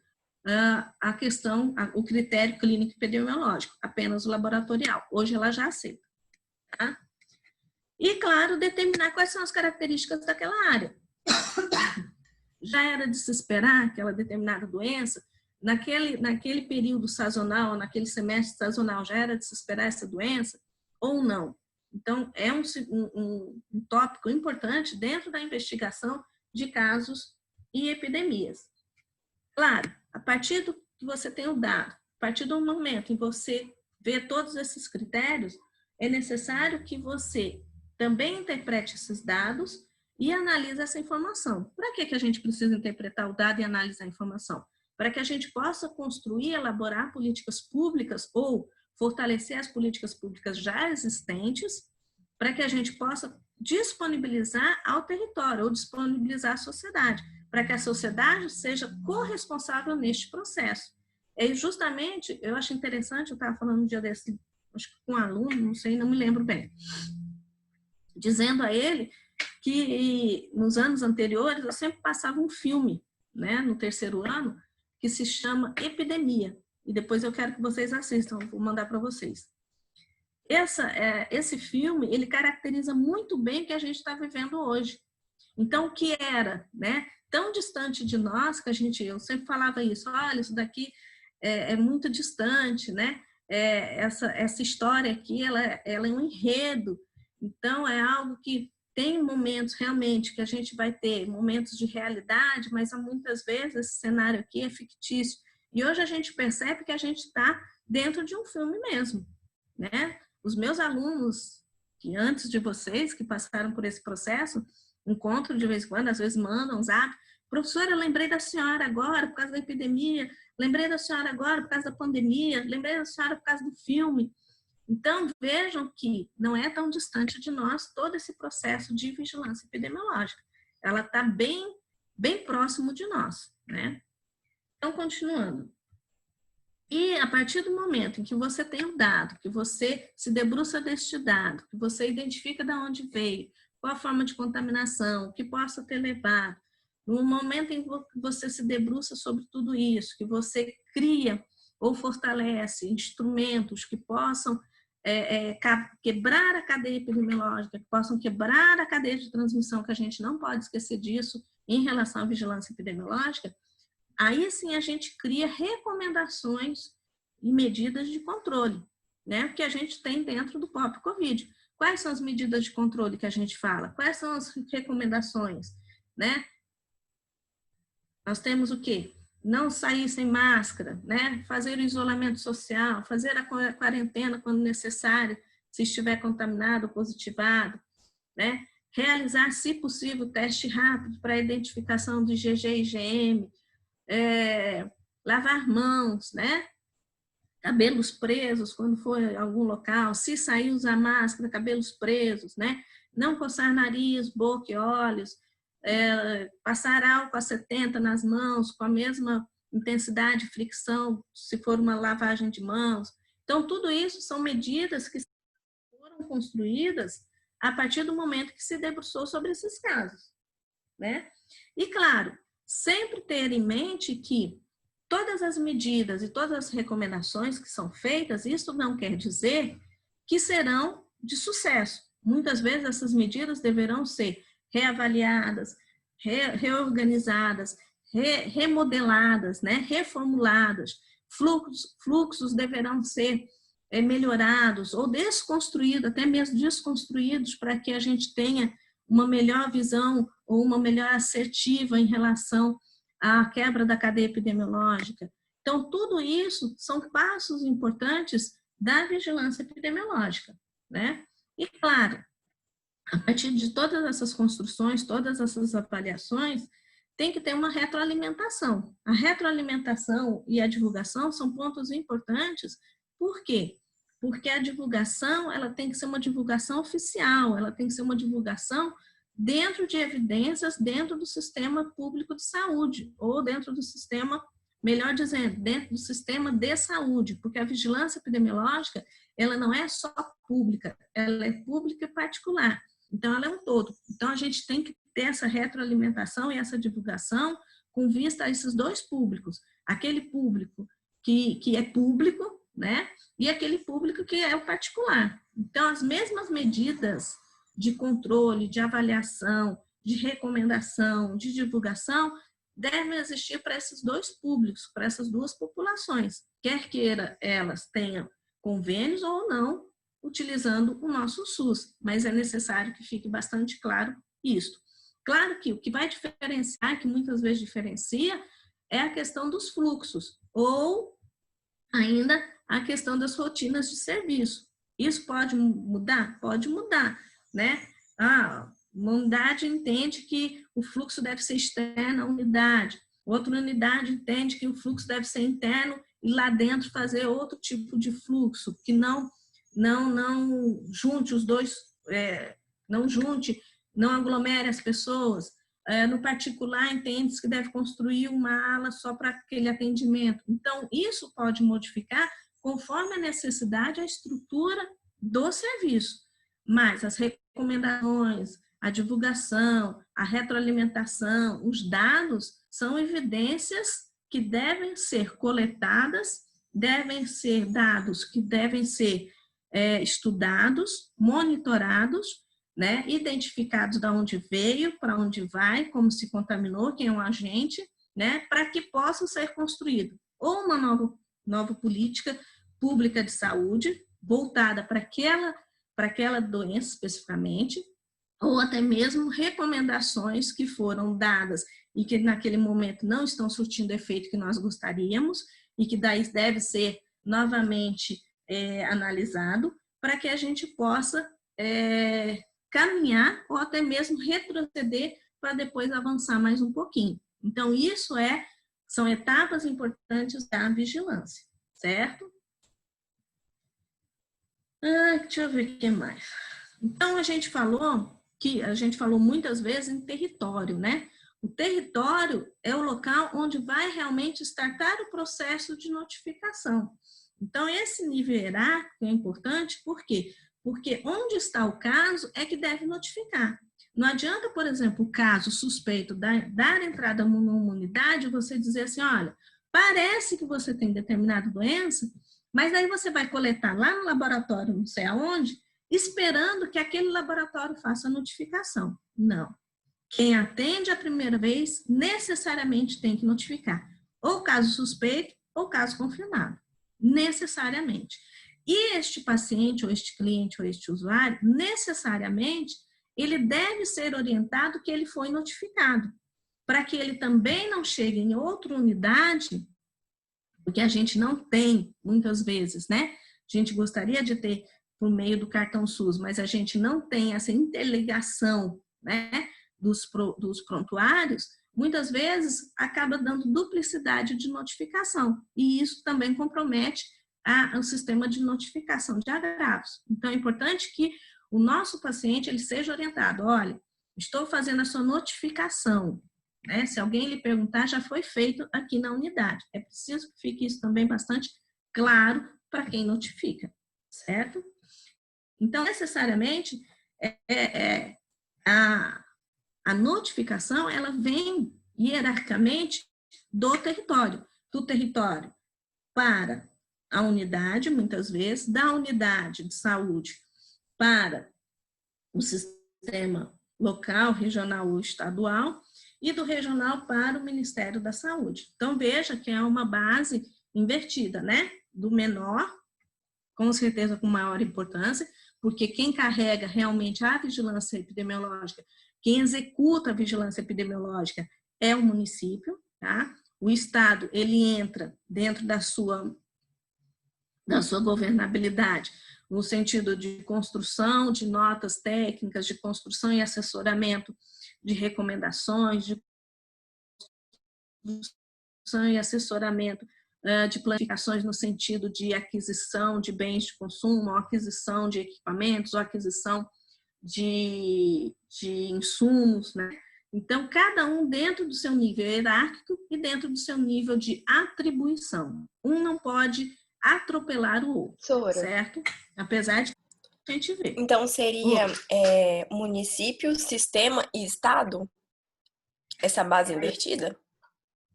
a questão, o critério clínico epidemiológico, apenas o laboratorial. Hoje ela já aceita, tá? E, claro, determinar quais são as características daquela área. Já era de se esperar aquela determinada doença, naquele período sazonal, naquele semestre sazonal, já era de se esperar essa doença ou não? Então, é um tópico importante dentro da investigação de casos e epidemias. Claro, a partir do que você tem o dado, a partir do momento em que você vê todos esses critérios, é necessário que você também interprete esses dados e analise essa informação. Para que a gente precisa interpretar o dado e analisar a informação? Para que a gente possa construir, elaborar políticas públicas ou fortalecer as políticas públicas já existentes, para que a gente possa disponibilizar ao território ou disponibilizar à sociedade, para que a sociedade seja corresponsável neste processo. E justamente, eu acho interessante, eu estava falando um dia desse, acho que com um aluno, não sei, não me lembro bem, dizendo a ele que nos anos anteriores eu sempre passava um filme, né, no terceiro ano, que se chama Epidemia. E depois eu quero que vocês assistam, vou mandar para vocês. Esse filme, ele caracteriza muito bem o que a gente está vivendo hoje. Então, o que era, né, tão distante de nós, que eu sempre falava isso, olha, isso daqui é muito distante, né? Essa história aqui, ela é um enredo. Então, é algo que tem momentos realmente que a gente vai ter momentos de realidade, mas muitas vezes esse cenário aqui é fictício. E hoje a gente percebe que a gente está dentro de um filme mesmo, né? Os meus alunos, que antes de vocês, que passaram por esse processo, encontro de vez em quando, às vezes mandam um zap, professora, eu lembrei da senhora agora por causa da epidemia, lembrei da senhora agora por causa da pandemia, lembrei da senhora por causa do filme. Então, vejam que não é tão distante de nós todo esse processo de vigilância epidemiológica. Ela está bem próximo de nós, né? Então, continuando. E a partir do momento em que você tem o dado, que você se debruça deste dado, que você identifica de onde veio, qual a forma de contaminação, o que possa ter levado, no momento em que você se debruça sobre tudo isso, que você cria ou fortalece instrumentos que possam quebrar a cadeia epidemiológica, que possam quebrar a cadeia de transmissão, que a gente não pode esquecer disso em relação à vigilância epidemiológica, aí sim a gente cria recomendações e medidas de controle, né? Que a gente tem dentro do próprio Covid. Quais são as medidas de controle que a gente fala? Quais são as recomendações, né? Nós temos o quê? Não sair sem máscara, né? Fazer o isolamento social, fazer a quarentena quando necessário, se estiver contaminado ou positivado, né? Realizar, se possível, teste rápido para a identificação de IgG e IgM, lavar mãos, né? Cabelos presos quando for em algum local, se sair usar máscara, cabelos presos, né? Não coçar nariz, boca e olhos, passar álcool a 70 nas mãos com a mesma intensidade de fricção, se for uma lavagem de mãos. Então, tudo isso são medidas que foram construídas a partir do momento que se debruçou sobre esses casos, né? E, claro, sempre ter em mente que todas as medidas e todas as recomendações que são feitas, isso não quer dizer que serão de sucesso. Muitas vezes essas medidas deverão ser reavaliadas, reorganizadas, remodeladas, né? Reformuladas. Fluxos deverão ser melhorados ou desconstruídos, até mesmo desconstruídos, para que a gente tenha uma melhor visão ou uma melhor assertiva em relação à quebra da cadeia epidemiológica. Então, tudo isso são passos importantes da vigilância epidemiológica, né? E, claro, a partir de todas essas construções, todas essas avaliações, tem que ter uma retroalimentação. A retroalimentação e a divulgação são pontos importantes. Por quê? Porque a divulgação, ela tem que ser uma divulgação oficial, ela tem que ser uma divulgação dentro de evidências, dentro do sistema público de saúde, ou dentro do sistema, melhor dizendo, dentro do sistema de saúde, porque a vigilância epidemiológica, ela não é só pública, ela é pública e particular. Então, ela é um todo. Então, a gente tem que ter essa retroalimentação e essa divulgação com vista a esses dois públicos. Aquele público que é público, né? E aquele público que é o particular. Então, as mesmas medidas de controle, de avaliação, de recomendação, de divulgação, devem existir para esses dois públicos, para essas duas populações, quer queira elas tenham convênios ou não, utilizando o nosso SUS, mas é necessário que fique bastante claro isso. Claro que o que vai diferenciar, que muitas vezes diferencia, é a questão dos fluxos, ou ainda a questão das rotinas de serviço. Isso pode mudar? Pode mudar, né? Uma unidade entende que o fluxo deve ser externo à unidade, outra unidade entende que o fluxo deve ser interno e lá dentro fazer outro tipo de fluxo, que não junte os dois, não aglomere as pessoas. No particular, entende-se que deve construir uma ala só para aquele atendimento. Então, isso pode modificar conforme a necessidade, a estrutura do serviço. Mas as recomendações, a divulgação, a retroalimentação, os dados são evidências que devem ser coletadas, devem ser dados que devem ser estudados, monitorados, né, identificados de onde veio, para onde vai, como se contaminou, quem é o agente, né, para que possa ser construído ou uma nova política pública de saúde voltada para aquela doença especificamente, ou até mesmo recomendações que foram dadas e que naquele momento não estão surtindo o efeito que nós gostaríamos e que daí deve ser novamente analisado para que a gente possa caminhar ou até mesmo retroceder para depois avançar mais um pouquinho. Então, isso são etapas importantes da vigilância, certo? Deixa eu ver o que mais. Então, a gente falou muitas vezes em território, né? O território é o local onde vai realmente startar o processo de notificação. Então, esse nível hierárquico é importante, por quê? Porque onde está o caso é que deve notificar. Não adianta, por exemplo, o caso suspeito dar entrada numa unidade, você dizer assim, olha, parece que você tem determinada doença, mas aí você vai coletar lá no laboratório, não sei aonde, esperando que aquele laboratório faça a notificação. Não. Quem atende a primeira vez, necessariamente tem que notificar. Ou caso suspeito, ou caso confirmado. Necessariamente. E este paciente, ou este cliente, ou este usuário, necessariamente, ele deve ser orientado que ele foi notificado, para que ele também não chegue em outra unidade, porque a gente não tem, muitas vezes, né? A gente gostaria de ter por meio do cartão SUS, mas a gente não tem essa interligação, né, dos prontuários, muitas vezes acaba dando duplicidade de notificação, e isso também compromete o sistema de notificação de agravos. Então, é importante que o nosso paciente ele seja orientado, olha, estou fazendo a sua notificação, né? Se alguém lhe perguntar, já foi feito aqui na unidade. É preciso que fique isso também bastante claro para quem notifica, certo? Então, necessariamente, a notificação, ela vem hierarquicamente do território para a unidade, muitas vezes, da unidade de saúde para o sistema local, regional ou estadual, e do regional para o Ministério da Saúde. Então, veja que é uma base invertida, né? Do menor, com certeza com maior importância, porque quem carrega realmente a vigilância epidemiológica, quem executa a vigilância epidemiológica é o município, tá? O Estado, ele entra dentro da sua governabilidade, no sentido de construção de notas técnicas, de construção e assessoramento de recomendações, de construção e assessoramento de planificações no sentido de aquisição de bens de consumo, ou aquisição de equipamentos, ou aquisição de insumos, né? Então, cada um dentro do seu nível hierárquico e dentro do seu nível de atribuição. Um não pode atropelar o outro, certo? Apesar de a gente ver. Então, seria município, sistema e estado? Essa base invertida?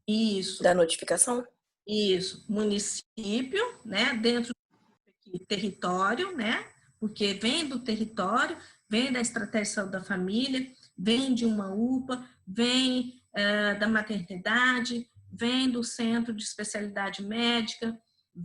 Isso. Da notificação? Isso. Município, né? Dentro do território, né? Porque vem do território, vem da estratégia de saúde da família, vem de uma UPA, vem da maternidade, vem do centro de especialidade médica,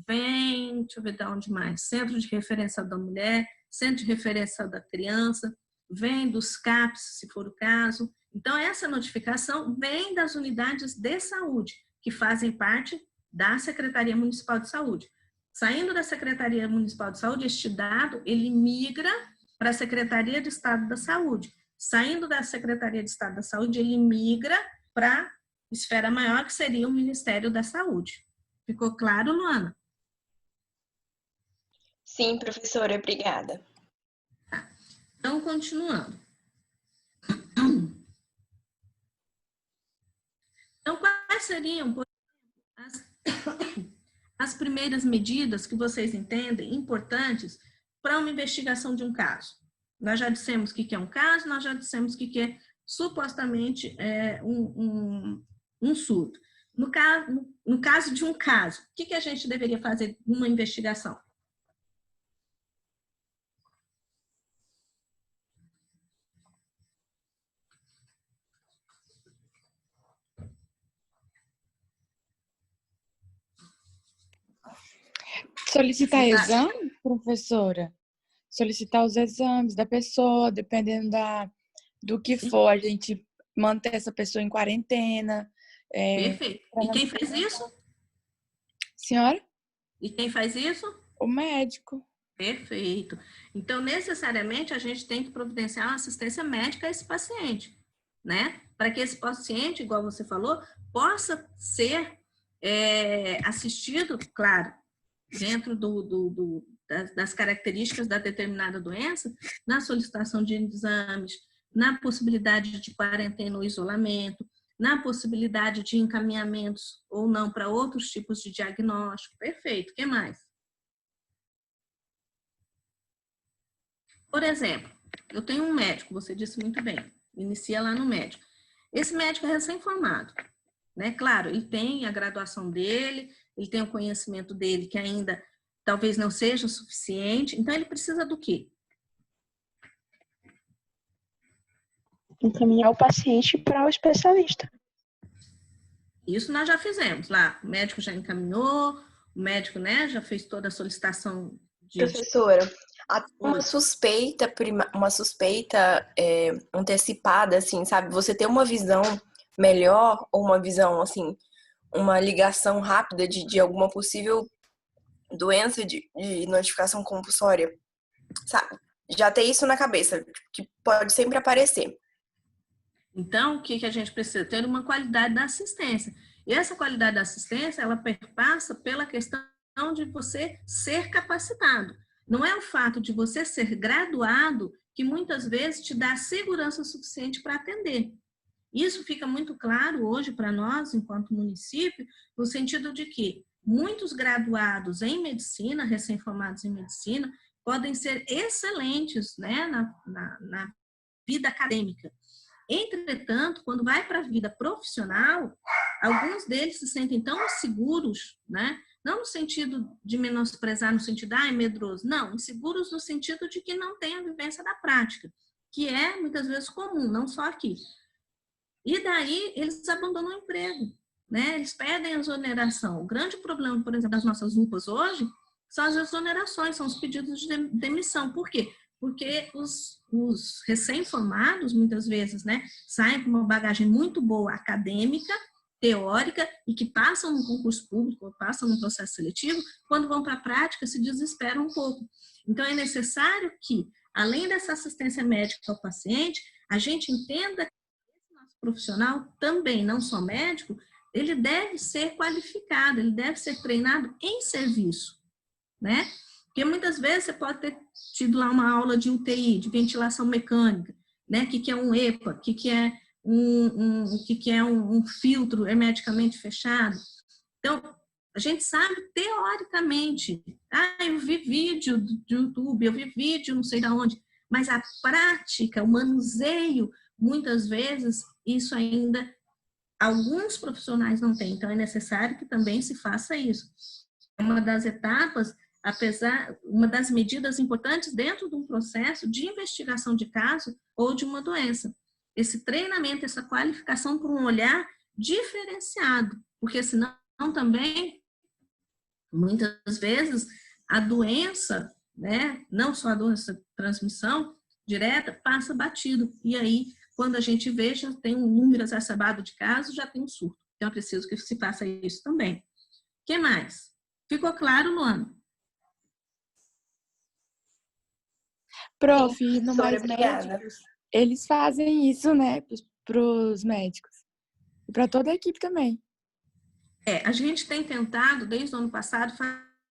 vem, deixa eu ver de onde mais, centro de referência da mulher, centro de referência da criança, vem dos CAPs, se for o caso. Então, essa notificação vem das unidades de saúde, que fazem parte da Secretaria Municipal de Saúde. Saindo da Secretaria Municipal de Saúde, este dado, ele migra para a Secretaria de Estado da Saúde. Saindo da Secretaria de Estado da Saúde, ele migra para a esfera maior, que seria o Ministério da Saúde. Ficou claro, Luana? Sim, professora, obrigada. Tá. Então, continuando. Então, quais seriam, por exemplo, as primeiras medidas que vocês entendem importantes para uma investigação de um caso? Nós já dissemos o que é um caso, nós já dissemos o que é supostamente um surto. No caso de um caso, o que a gente deveria fazer numa investigação? Solicitar exame, professora? Solicitar os exames da pessoa, dependendo do que for, a gente manter essa pessoa em quarentena. Perfeito. E quem faz isso? Senhora? E quem faz isso? O médico. Perfeito. Então, necessariamente, a gente tem que providenciar uma assistência médica a esse paciente, né? Para que esse paciente, igual você falou, possa ser assistido, claro, dentro das características da determinada doença, na solicitação de exames, na possibilidade de quarentena ou isolamento, na possibilidade de encaminhamentos ou não para outros tipos de diagnóstico. Perfeito. O que mais? Por exemplo, eu tenho um médico, você disse muito bem, inicia lá no médico. Esse médico é recém-formado, né? Claro, ele tem a graduação dele, ele tem o conhecimento dele que ainda talvez não seja o suficiente, então ele precisa do quê? Encaminhar o paciente para o especialista. Isso nós já fizemos lá, o médico já encaminhou, o médico, né, já fez toda a solicitação de... Professora, uma suspeita antecipada, assim, sabe? Você ter uma visão melhor ou uma visão, assim, uma ligação rápida de alguma possível doença de notificação compulsória, sabe? Já ter isso na cabeça, que pode sempre aparecer. Então, o que a gente precisa? Ter uma qualidade da assistência. E essa qualidade da assistência, ela perpassa pela questão de você ser capacitado. Não é o fato de você ser graduado que muitas vezes te dá segurança suficiente para atender. Isso fica muito claro hoje para nós, enquanto município, no sentido de que muitos graduados em medicina, recém-formados em medicina, podem ser excelentes, né, na vida acadêmica. Entretanto, quando vai para a vida profissional, alguns deles se sentem tão inseguros, né? Não no sentido de menosprezar, no sentido, é medroso. Não, inseguros no sentido de que não tem a vivência da prática, que é muitas vezes comum, não só aqui. E daí eles abandonam o emprego, né? Eles pedem a exoneração. O grande problema, por exemplo, das nossas UPAs hoje são as exonerações, são os pedidos de demissão. Por quê? Porque os recém-formados, muitas vezes, né, saem com uma bagagem muito boa acadêmica, teórica, e que passam no concurso público, passam no processo seletivo, quando vão para a prática, se desesperam um pouco. Então, é necessário que, além dessa assistência médica ao paciente, a gente entenda que esse nosso profissional também, não só médico, ele deve ser qualificado, ele deve ser treinado em serviço, né? Porque muitas vezes você pode ter tido lá uma aula de UTI, de ventilação mecânica, né? O que é um EPA, o que é um filtro hermeticamente fechado. Então, a gente sabe teoricamente, eu vi vídeo do YouTube, eu vi vídeo não sei de onde, mas a prática, o manuseio, muitas vezes, isso ainda alguns profissionais não têm. Então, é necessário que também se faça isso. Uma das etapas, uma das medidas importantes dentro de um processo de investigação de caso ou de uma doença. Esse treinamento, essa qualificação por um olhar diferenciado, porque senão também, muitas vezes, a doença, né, não só a doença de transmissão direta, passa batido. E aí, quando a gente vê, já tem um número exacerbado de casos, já tem um surto. Então, é preciso que se faça isso também. O que mais? Ficou claro, Luana? Prof, no Mais Obrigada. Médicos, eles fazem isso, né, para os médicos. E para toda a equipe também. A gente tem tentado, desde o ano passado,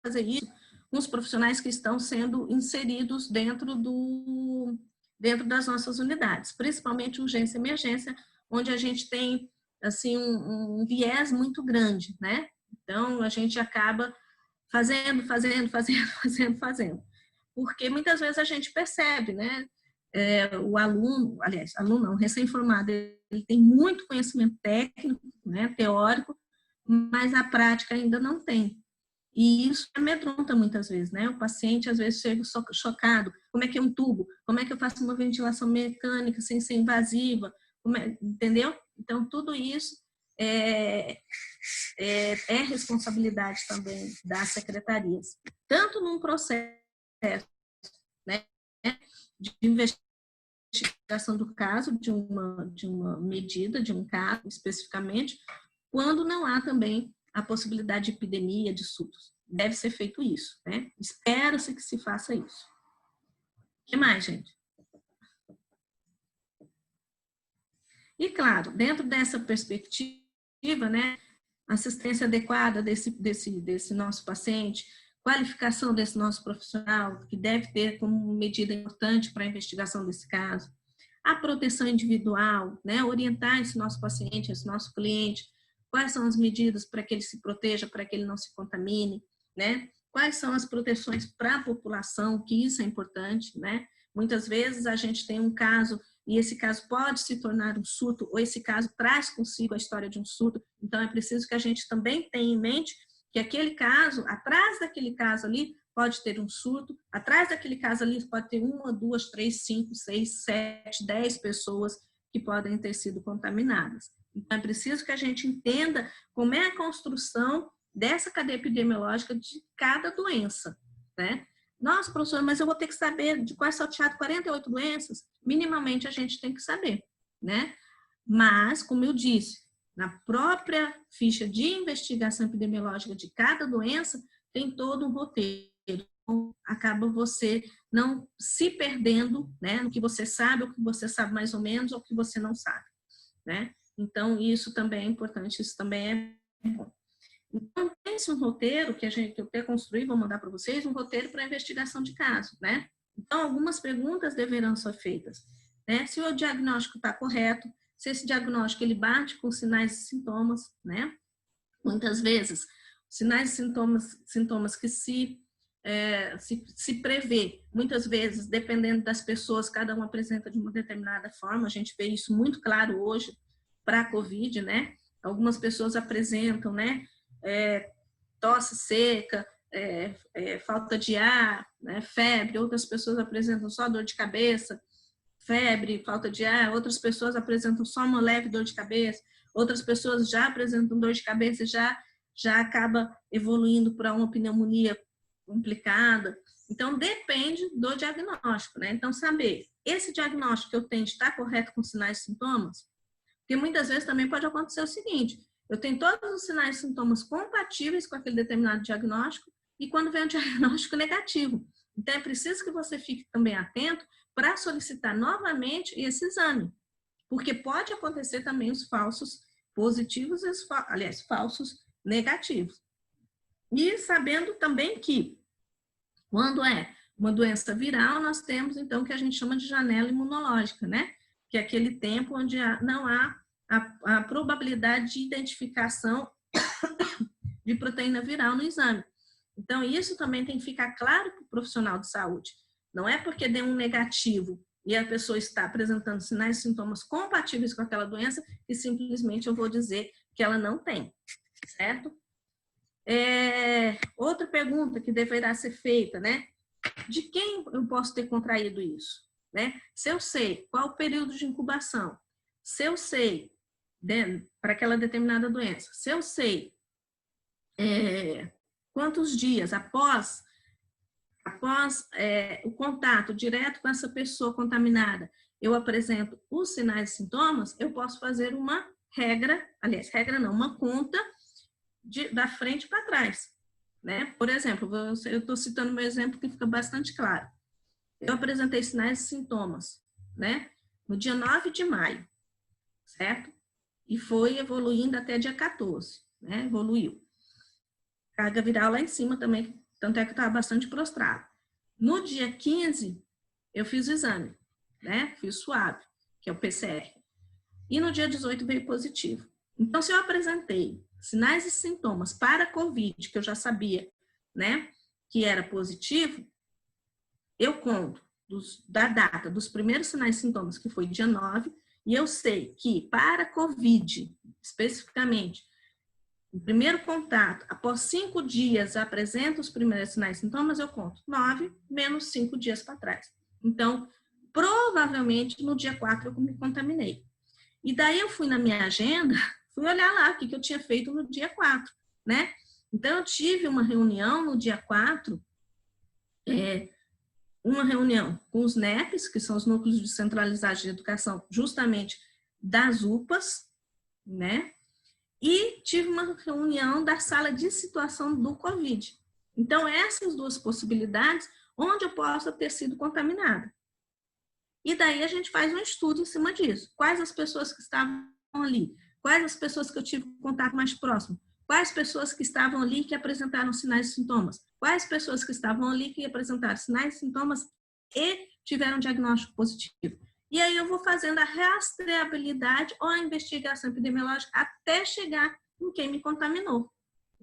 fazer isso com os profissionais que estão sendo inseridos dentro das nossas unidades, principalmente urgência e emergência, onde a gente tem assim um viés muito grande, né? Então, a gente acaba fazendo, porque muitas vezes a gente percebe, né? O aluno, o recém-formado, ele tem muito conhecimento técnico, né, teórico, mas a prática ainda não tem. E isso amedronta muitas vezes, né? O paciente às vezes chega chocado. Como é que é um tubo? Como é que eu faço uma ventilação mecânica sem ser invasiva? Entendeu? Então, tudo isso é responsabilidade também das secretarias. Tanto num processo, né, de investigação do caso, de uma medida, de um caso especificamente, quando não há também a possibilidade de epidemia, de surtos. Deve ser feito isso, né? Espera-se que se faça isso. O que mais, gente? E, claro, dentro dessa perspectiva, né, assistência adequada desse nosso paciente, qualificação desse nosso profissional, que deve ter como medida importante para a investigação desse caso, a proteção individual, né, orientar esse nosso paciente, esse nosso cliente, quais são as medidas para que ele se proteja, para que ele não se contamine, né? Quais são as proteções para a população, que isso é importante, né? Muitas vezes a gente tem um caso e esse caso pode se tornar um surto, ou esse caso traz consigo a história de um surto, então é preciso que a gente também tenha em mente que aquele caso, atrás daquele caso ali, pode ter um surto, atrás daquele caso ali pode ter 1, 2, 3, 5, 6, 7, 10 pessoas que podem ter sido contaminadas. Então, é preciso que a gente entenda como é a construção dessa cadeia epidemiológica de cada doença, né? Nossa, professora, mas eu vou ter que saber de quais salteado 48 doenças? Minimamente a gente tem que saber, né? Mas, como eu disse, na própria ficha de investigação epidemiológica de cada doença, tem todo um roteiro. Então, acaba você não se perdendo, né, no que você sabe, ou que você sabe mais ou menos, ou que você não sabe. né? Então, isso também é importante, isso também é bom. Então, pense um roteiro que eu até construí, vou mandar para vocês, um roteiro para investigação de caso, né? Então, algumas perguntas deverão ser feitas, né? Se o diagnóstico está correto, se esse diagnóstico ele bate com sinais e sintomas, né? Muitas vezes, sinais e sintomas que se prevê, muitas vezes, dependendo das pessoas, cada um apresenta de uma determinada forma, a gente vê isso muito claro hoje para a COVID, né? Algumas pessoas apresentam, né? Tosse seca, falta de ar, né? Febre, outras pessoas apresentam só dor de cabeça, febre, falta de ar, outras pessoas apresentam só uma leve dor de cabeça, outras pessoas já apresentam dor de cabeça e já acaba evoluindo para uma pneumonia complicada. Então, depende do diagnóstico, né? Então, saber, esse diagnóstico que eu tenho está correto com sinais e sintomas? Porque muitas vezes também pode acontecer o seguinte, eu tenho todos os sinais e sintomas compatíveis com aquele determinado diagnóstico e quando vem um diagnóstico negativo. Então, é preciso que você fique também atento para solicitar novamente esse exame. Porque pode acontecer também os falsos positivos, aliás, falsos negativos. E sabendo também que, quando é uma doença viral, nós temos, então, o que a gente chama de janela imunológica, né? Que é aquele tempo onde não há a probabilidade de identificação de proteína viral no exame. Então, isso também tem que ficar claro para o profissional de saúde. Não é porque deu um negativo e a pessoa está apresentando sinais e sintomas compatíveis com aquela doença que simplesmente eu vou dizer que ela não tem, certo? Outra pergunta que deverá ser feita, né? De quem eu posso ter contraído isso? Né? Se eu sei qual o período de incubação, se eu sei para aquela determinada doença, se eu sei quantos dias após o contato direto com essa pessoa contaminada, eu apresento os sinais e sintomas, eu posso fazer uma regra, aliás, regra não, uma conta da frente para trás, né? Por exemplo, eu estou citando meu exemplo que fica bastante claro. Eu apresentei sinais e sintomas, né? No dia 9 de maio, certo? E foi evoluindo até dia 14, né? Evoluiu. Carga viral lá em cima também, tanto é que eu estava bastante prostrado. No dia 15, eu fiz o exame, né? Fiz suave, que é o PCR. E no dia 18 veio positivo. Então, se eu apresentei sinais e sintomas para a COVID, que eu já sabia, né, que era positivo, eu conto da data dos primeiros sinais e sintomas, que foi dia 9, e eu sei que para a COVID, especificamente, o primeiro contato, após 5 dias, apresenta os primeiros sinais e sintomas, eu conto 9 menos 5 dias para trás. Então, provavelmente, no dia 4 eu me contaminei. E daí eu fui na minha agenda, fui olhar lá o que eu tinha feito no dia 4, né? Então, eu tive uma reunião no dia 4, uma reunião com os NEPs, que são os Núcleos Descentralizados de Educação, justamente das UPAs, né? E tive uma reunião da sala de situação do COVID. Então, essas duas possibilidades, onde eu possa ter sido contaminada. E daí a gente faz um estudo em cima disso. Quais as pessoas que estavam ali? Quais as pessoas que eu tive contato mais próximo? Quais pessoas que estavam ali que apresentaram sinais e sintomas? Quais pessoas que estavam ali que apresentaram sinais e sintomas e tiveram diagnóstico positivo? E aí eu vou fazendo a rastreabilidade ou a investigação epidemiológica até chegar em quem me contaminou.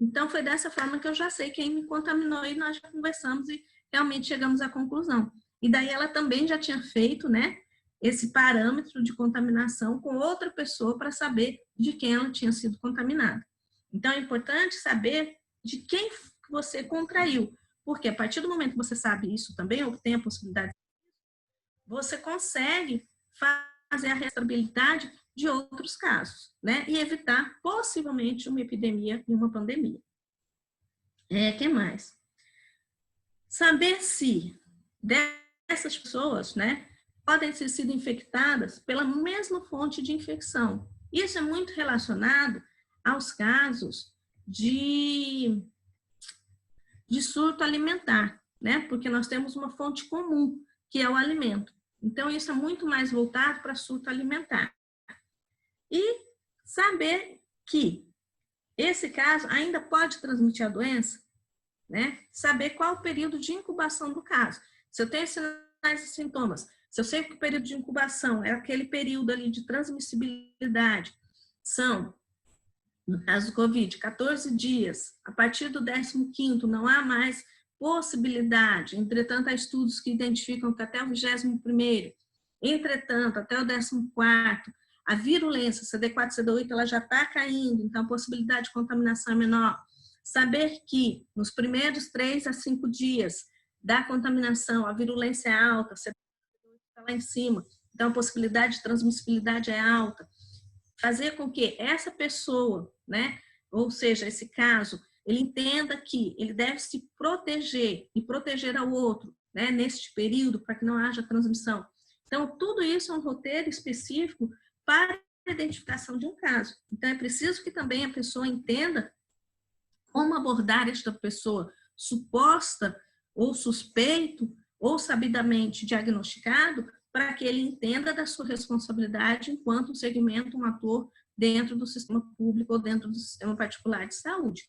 Então, foi dessa forma que eu já sei quem me contaminou e nós já conversamos e realmente chegamos à conclusão. E daí ela também já tinha feito, né, esse parâmetro de contaminação com outra pessoa para saber de quem ela tinha sido contaminada. Então, é importante saber de quem você contraiu, porque a partir do momento que você sabe isso também, ou tem a possibilidade, você consegue fazer a rastreabilidade de outros casos, né, e evitar possivelmente uma epidemia e uma pandemia. Que mais? Saber se dessas pessoas, né, podem ter sido infectadas pela mesma fonte de infecção. Isso é muito relacionado aos casos de surto alimentar, né? Porque nós temos uma fonte comum, que é o alimento. Então, isso é muito mais voltado para surto alimentar. E saber que esse caso ainda pode transmitir a doença, né? Saber qual o período de incubação do caso. Se eu tenho sinais e sintomas, se eu sei que o período de incubação é aquele período ali de transmissibilidade, são, no caso do Covid, 14 dias, a partir do 15º não há mais possibilidade, entretanto há estudos que identificam que até o 21º, entretanto, até o 14º, a virulência, CD4, CD8, ela já está caindo, então a possibilidade de contaminação é menor. Saber que nos primeiros 3 a 5 dias da contaminação, a virulência é alta, CD4 está lá em cima, então a possibilidade de transmissibilidade é alta. Fazer com que essa pessoa, né, ou seja, esse caso, ele entenda que ele deve se proteger e proteger ao outro, né, neste período, para que não haja transmissão. Então, tudo isso é um roteiro específico para a identificação de um caso. Então, é preciso que também a pessoa entenda como abordar esta pessoa suposta ou suspeito ou sabidamente diagnosticado, para que ele entenda da sua responsabilidade enquanto um segmento, um ator dentro do sistema público ou dentro do sistema particular de saúde.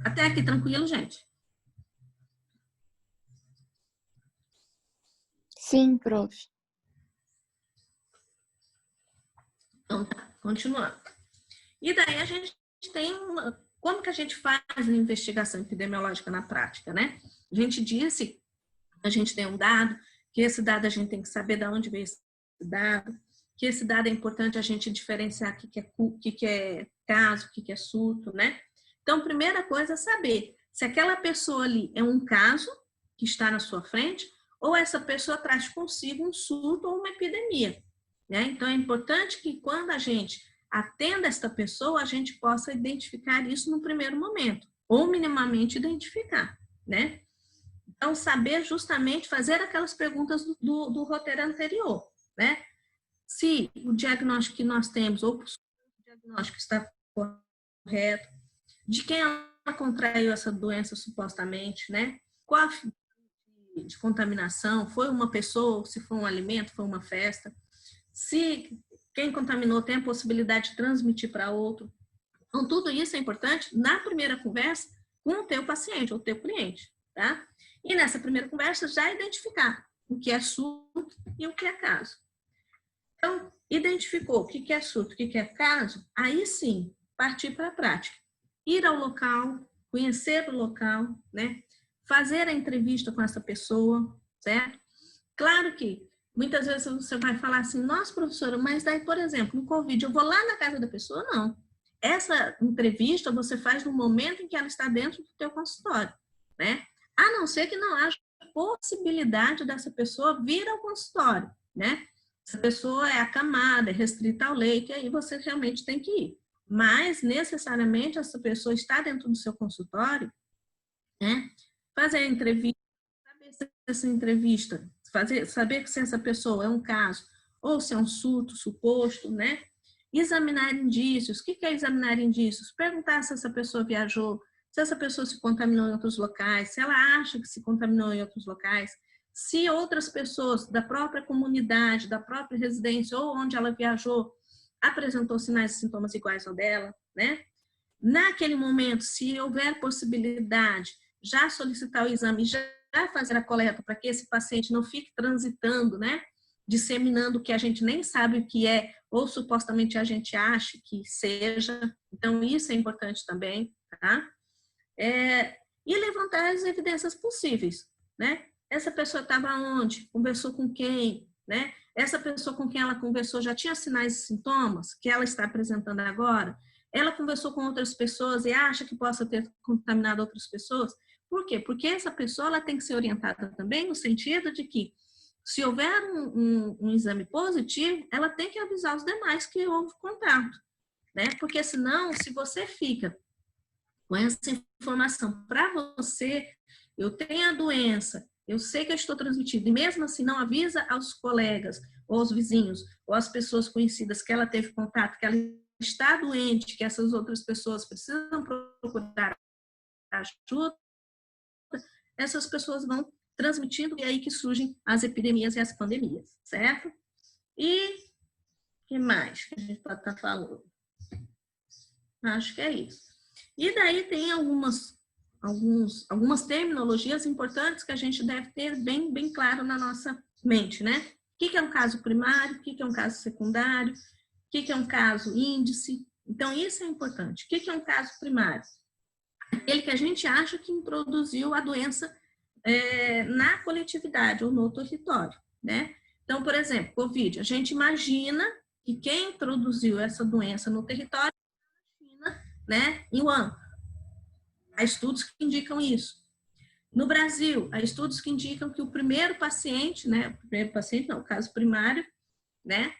Até aqui tranquilo, gente? Sim, prof. Então, tá, continuando. E daí a gente tem como que a gente faz a investigação epidemiológica na prática, né? A gente disse, a gente tem um dado, que esse dado a gente tem que saber de onde veio esse dado, que esse dado é importante a gente diferenciar o que é caso, o que é surto, né? Então, primeira coisa é saber se aquela pessoa ali é um caso que está na sua frente ou essa pessoa traz consigo um surto ou uma epidemia, né? Então, é importante que quando a gente atenda esta pessoa, a gente possa identificar isso no primeiro momento, ou minimamente identificar, né? Então, saber justamente fazer aquelas perguntas do roteiro anterior, né? Se o diagnóstico que nós temos, ou o diagnóstico está correto, de quem ela contraiu essa doença supostamente, né? Qual a de contaminação, foi uma pessoa, se foi um alimento, foi uma festa, se quem contaminou tem a possibilidade de transmitir para outro. Então, tudo isso é importante na primeira conversa com o teu paciente ou o teu cliente, tá? E nessa primeira conversa já identificar o que é surto e o que é caso. Então, identificou o que é surto, o que é caso, aí sim, partir para a prática. Ir ao local, conhecer o local, né? Fazer a entrevista com essa pessoa, certo? Claro que muitas vezes você vai falar assim, nossa, professora, mas daí, por exemplo, no Covid, eu vou lá na casa da pessoa? Não. Essa entrevista você faz no momento em que ela está dentro do teu consultório, né? A não ser que não haja possibilidade dessa pessoa vir ao consultório, né? Se a pessoa é acamada, é restrita ao leito, aí você realmente tem que ir. Mas, necessariamente, essa pessoa está dentro do seu consultório, né? Fazer a entrevista, saber se essa entrevista, saber se essa pessoa é um caso, ou se é um surto suposto, né? Examinar indícios. O que é examinar indícios? Perguntar se essa pessoa viajou, se essa pessoa se contaminou em outros locais, se ela acha que se contaminou em outros locais, se outras pessoas da própria comunidade, da própria residência ou onde ela viajou, apresentou sinais e sintomas iguais ao dela, né? Naquele momento, se houver possibilidade, já solicitar o exame, já fazer a coleta para que esse paciente não fique transitando, né? Disseminando o que a gente nem sabe o que é, ou supostamente a gente acha que seja. Então, isso é importante também, tá? E levantar as evidências possíveis, né? Essa pessoa estava onde? Conversou com quem? Né? Essa pessoa com quem ela conversou já tinha sinais e sintomas que ela está apresentando agora? Ela conversou com outras pessoas e acha que possa ter contaminado outras pessoas? Por quê? Porque essa pessoa ela tem que ser orientada também no sentido de que se houver um exame positivo, ela tem que avisar os demais que houve contato, né? Porque senão, se você fica com essa informação para você, eu tenho a doença, eu sei que eu estou transmitindo, e mesmo assim não avisa aos colegas, ou aos vizinhos, ou às pessoas conhecidas que ela teve contato, que ela está doente, que essas outras pessoas precisam procurar ajuda, essas pessoas vão transmitindo, e é aí que surgem as epidemias e as pandemias, certo? E o que mais que a gente pode estar falando? Acho que é isso. E daí tem algumas terminologias importantes que a gente deve ter bem claro na nossa mente, né? O que é um caso primário, o que é um caso secundário, o que é um caso índice. Então, isso é importante. O que é um caso primário? Aquele que a gente acha que introduziu a doença na coletividade ou no território, né? Então, por exemplo, Covid, a gente imagina que quem introduziu essa doença no território é a China, né, em Wuhan. Há estudos que indicam isso. No Brasil, há estudos que indicam que o primeiro paciente, né, o caso primário, né,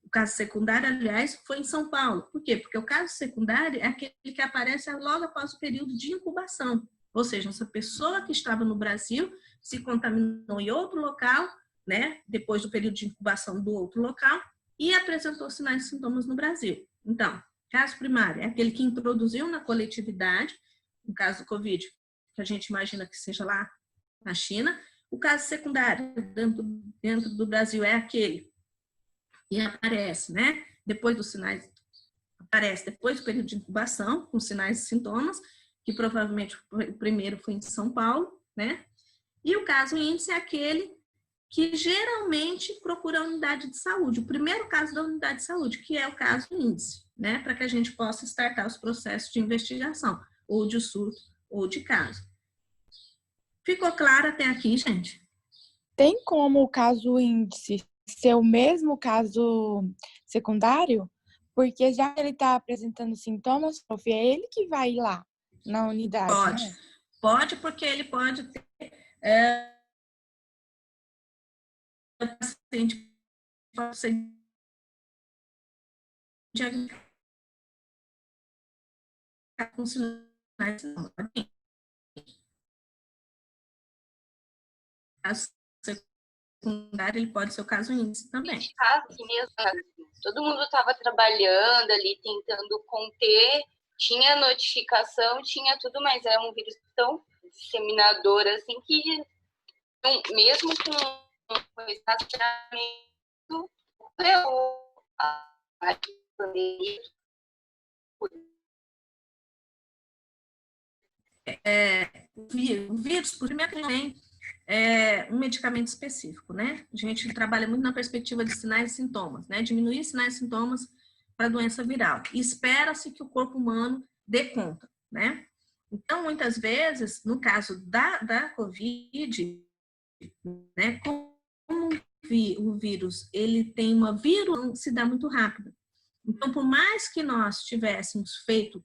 o caso secundário, aliás, foi em São Paulo. Por quê? Porque o caso secundário é aquele que aparece logo após o período de incubação. Ou seja, essa pessoa que estava no Brasil se contaminou em outro local, né, depois do período de incubação do outro local, e apresentou sinais e sintomas no Brasil. Então, caso primário é aquele que introduziu na coletividade, no caso do Covid, que a gente imagina que seja lá na China. O caso secundário dentro do Brasil é aquele que aparece, né, depois dos sinais, aparece depois do período de incubação, com sinais e sintomas, que provavelmente o primeiro foi em São Paulo, né? E o caso índice é aquele que geralmente procura a unidade de saúde, o primeiro caso da unidade de saúde, que é o caso índice, né? Para que a gente possa startar os processos de investigação, ou de surto, ou de caso. Ficou claro até aqui, gente? Tem como o caso índice ser o mesmo caso secundário? Porque já que ele está apresentando sintomas, prof, é ele que vai ir lá na unidade, Pode. né? Pode, porque ele pode ter paciente pode ser diagnosticado com sinais. Caso secundário, ele pode ser o caso índice também. Assim mesmo, todo mundo estava trabalhando ali, tentando conter, tinha notificação, tinha tudo, mas é um vírus tão disseminador, assim, que mesmo com esse rastreamento, a pandemia. O vírus, primeiramente, é um medicamento específico, né? A gente trabalha muito na perspectiva de sinais e sintomas, né? Diminuir sinais e sintomas para a doença viral. E espera-se que o corpo humano dê conta, né? Então, muitas vezes, no caso da COVID, né? Como o vírus, ele tem uma virulência, se dá muito rápido. Então, por mais que nós tivéssemos feito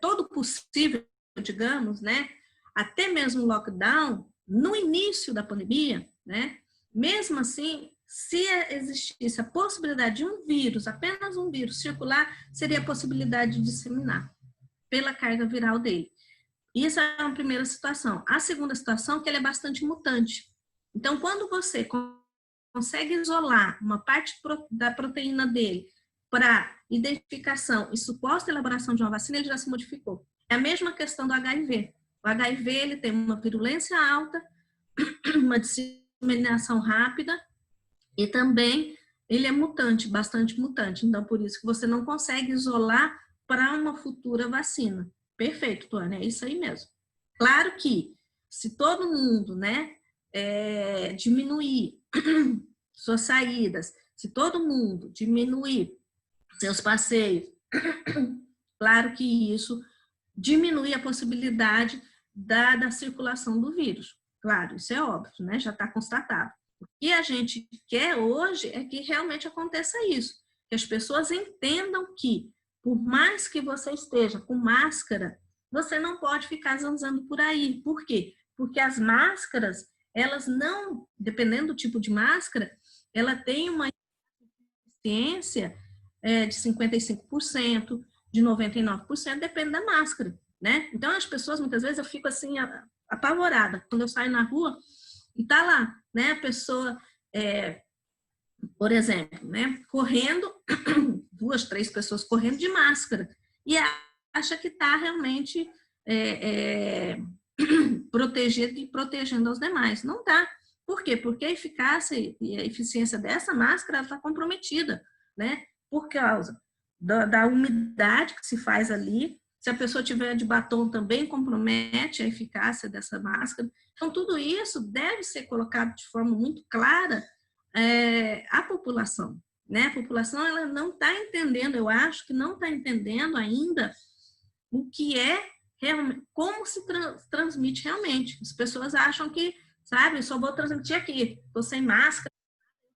todo possível, digamos, né? Até mesmo o lockdown, no início da pandemia, né? Mesmo assim, se existisse a possibilidade de um vírus, apenas um vírus circular, seria a possibilidade de disseminar pela carga viral dele. Isso é uma primeira situação. A segunda situação é que ele é bastante mutante. Então, quando você consegue isolar uma parte da proteína dele para identificação e suposta elaboração de uma vacina, ele já se modificou. É a mesma questão do HIV. O HIV ele tem uma virulência alta, uma disseminação rápida e também ele é mutante, bastante mutante. Então, por isso que você não consegue isolar para uma futura vacina. Perfeito, Tônia, é isso aí mesmo. Claro que se todo mundo, né, diminuir suas saídas, se todo mundo diminuir seus passeios, claro que isso diminui a possibilidade da circulação do vírus. Claro, isso é óbvio, né? Já está constatado. O que a gente quer hoje é que realmente aconteça isso, que as pessoas entendam que, por mais que você esteja com máscara, você não pode ficar zanzando por aí. Por quê? Porque as máscaras, elas não, dependendo do tipo de máscara, ela tem uma eficiência de 55%, de 99%, depende da máscara, né? Então, as pessoas, muitas vezes, eu fico assim, apavorada, quando eu saio na rua e tá lá, né, a pessoa, por exemplo, né, correndo, 2, 3 pessoas correndo de máscara, e acha que tá realmente protegendo e protegendo aos demais. Não tá, Por quê? Porque a eficácia e a eficiência dessa máscara está comprometida, né? Por causa da umidade que se faz ali. Se a pessoa tiver de batom, também compromete a eficácia dessa máscara. Então, tudo isso deve ser colocado de forma muito clara à população, né? A população, ela não está entendendo, eu acho que não está entendendo ainda o que é realmente, como se transmite realmente. As pessoas acham que, sabe, eu só vou transmitir aqui, estou sem máscara,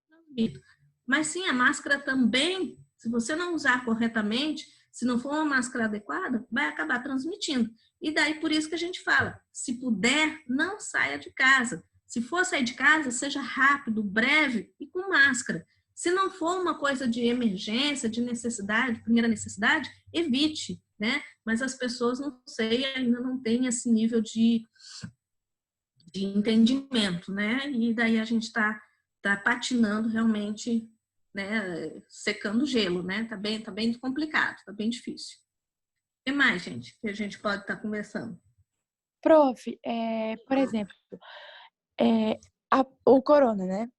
transmito. Mas sim, a máscara também, se você não usar corretamente, se não for uma máscara adequada, vai acabar transmitindo. E daí, por isso que a gente fala, se puder, não saia de casa. Se for sair de casa, seja rápido, breve e com máscara. Se não for uma coisa de emergência, de necessidade, primeira necessidade, evite, né? Mas as pessoas, não sei, ainda não têm esse nível de entendimento, né? E daí a gente está patinando realmente, né? Secando o gelo, né? Tá bem complicado, tá bem difícil. O que mais, gente, que a gente pode estar conversando? Prof, por exemplo, o corona, né?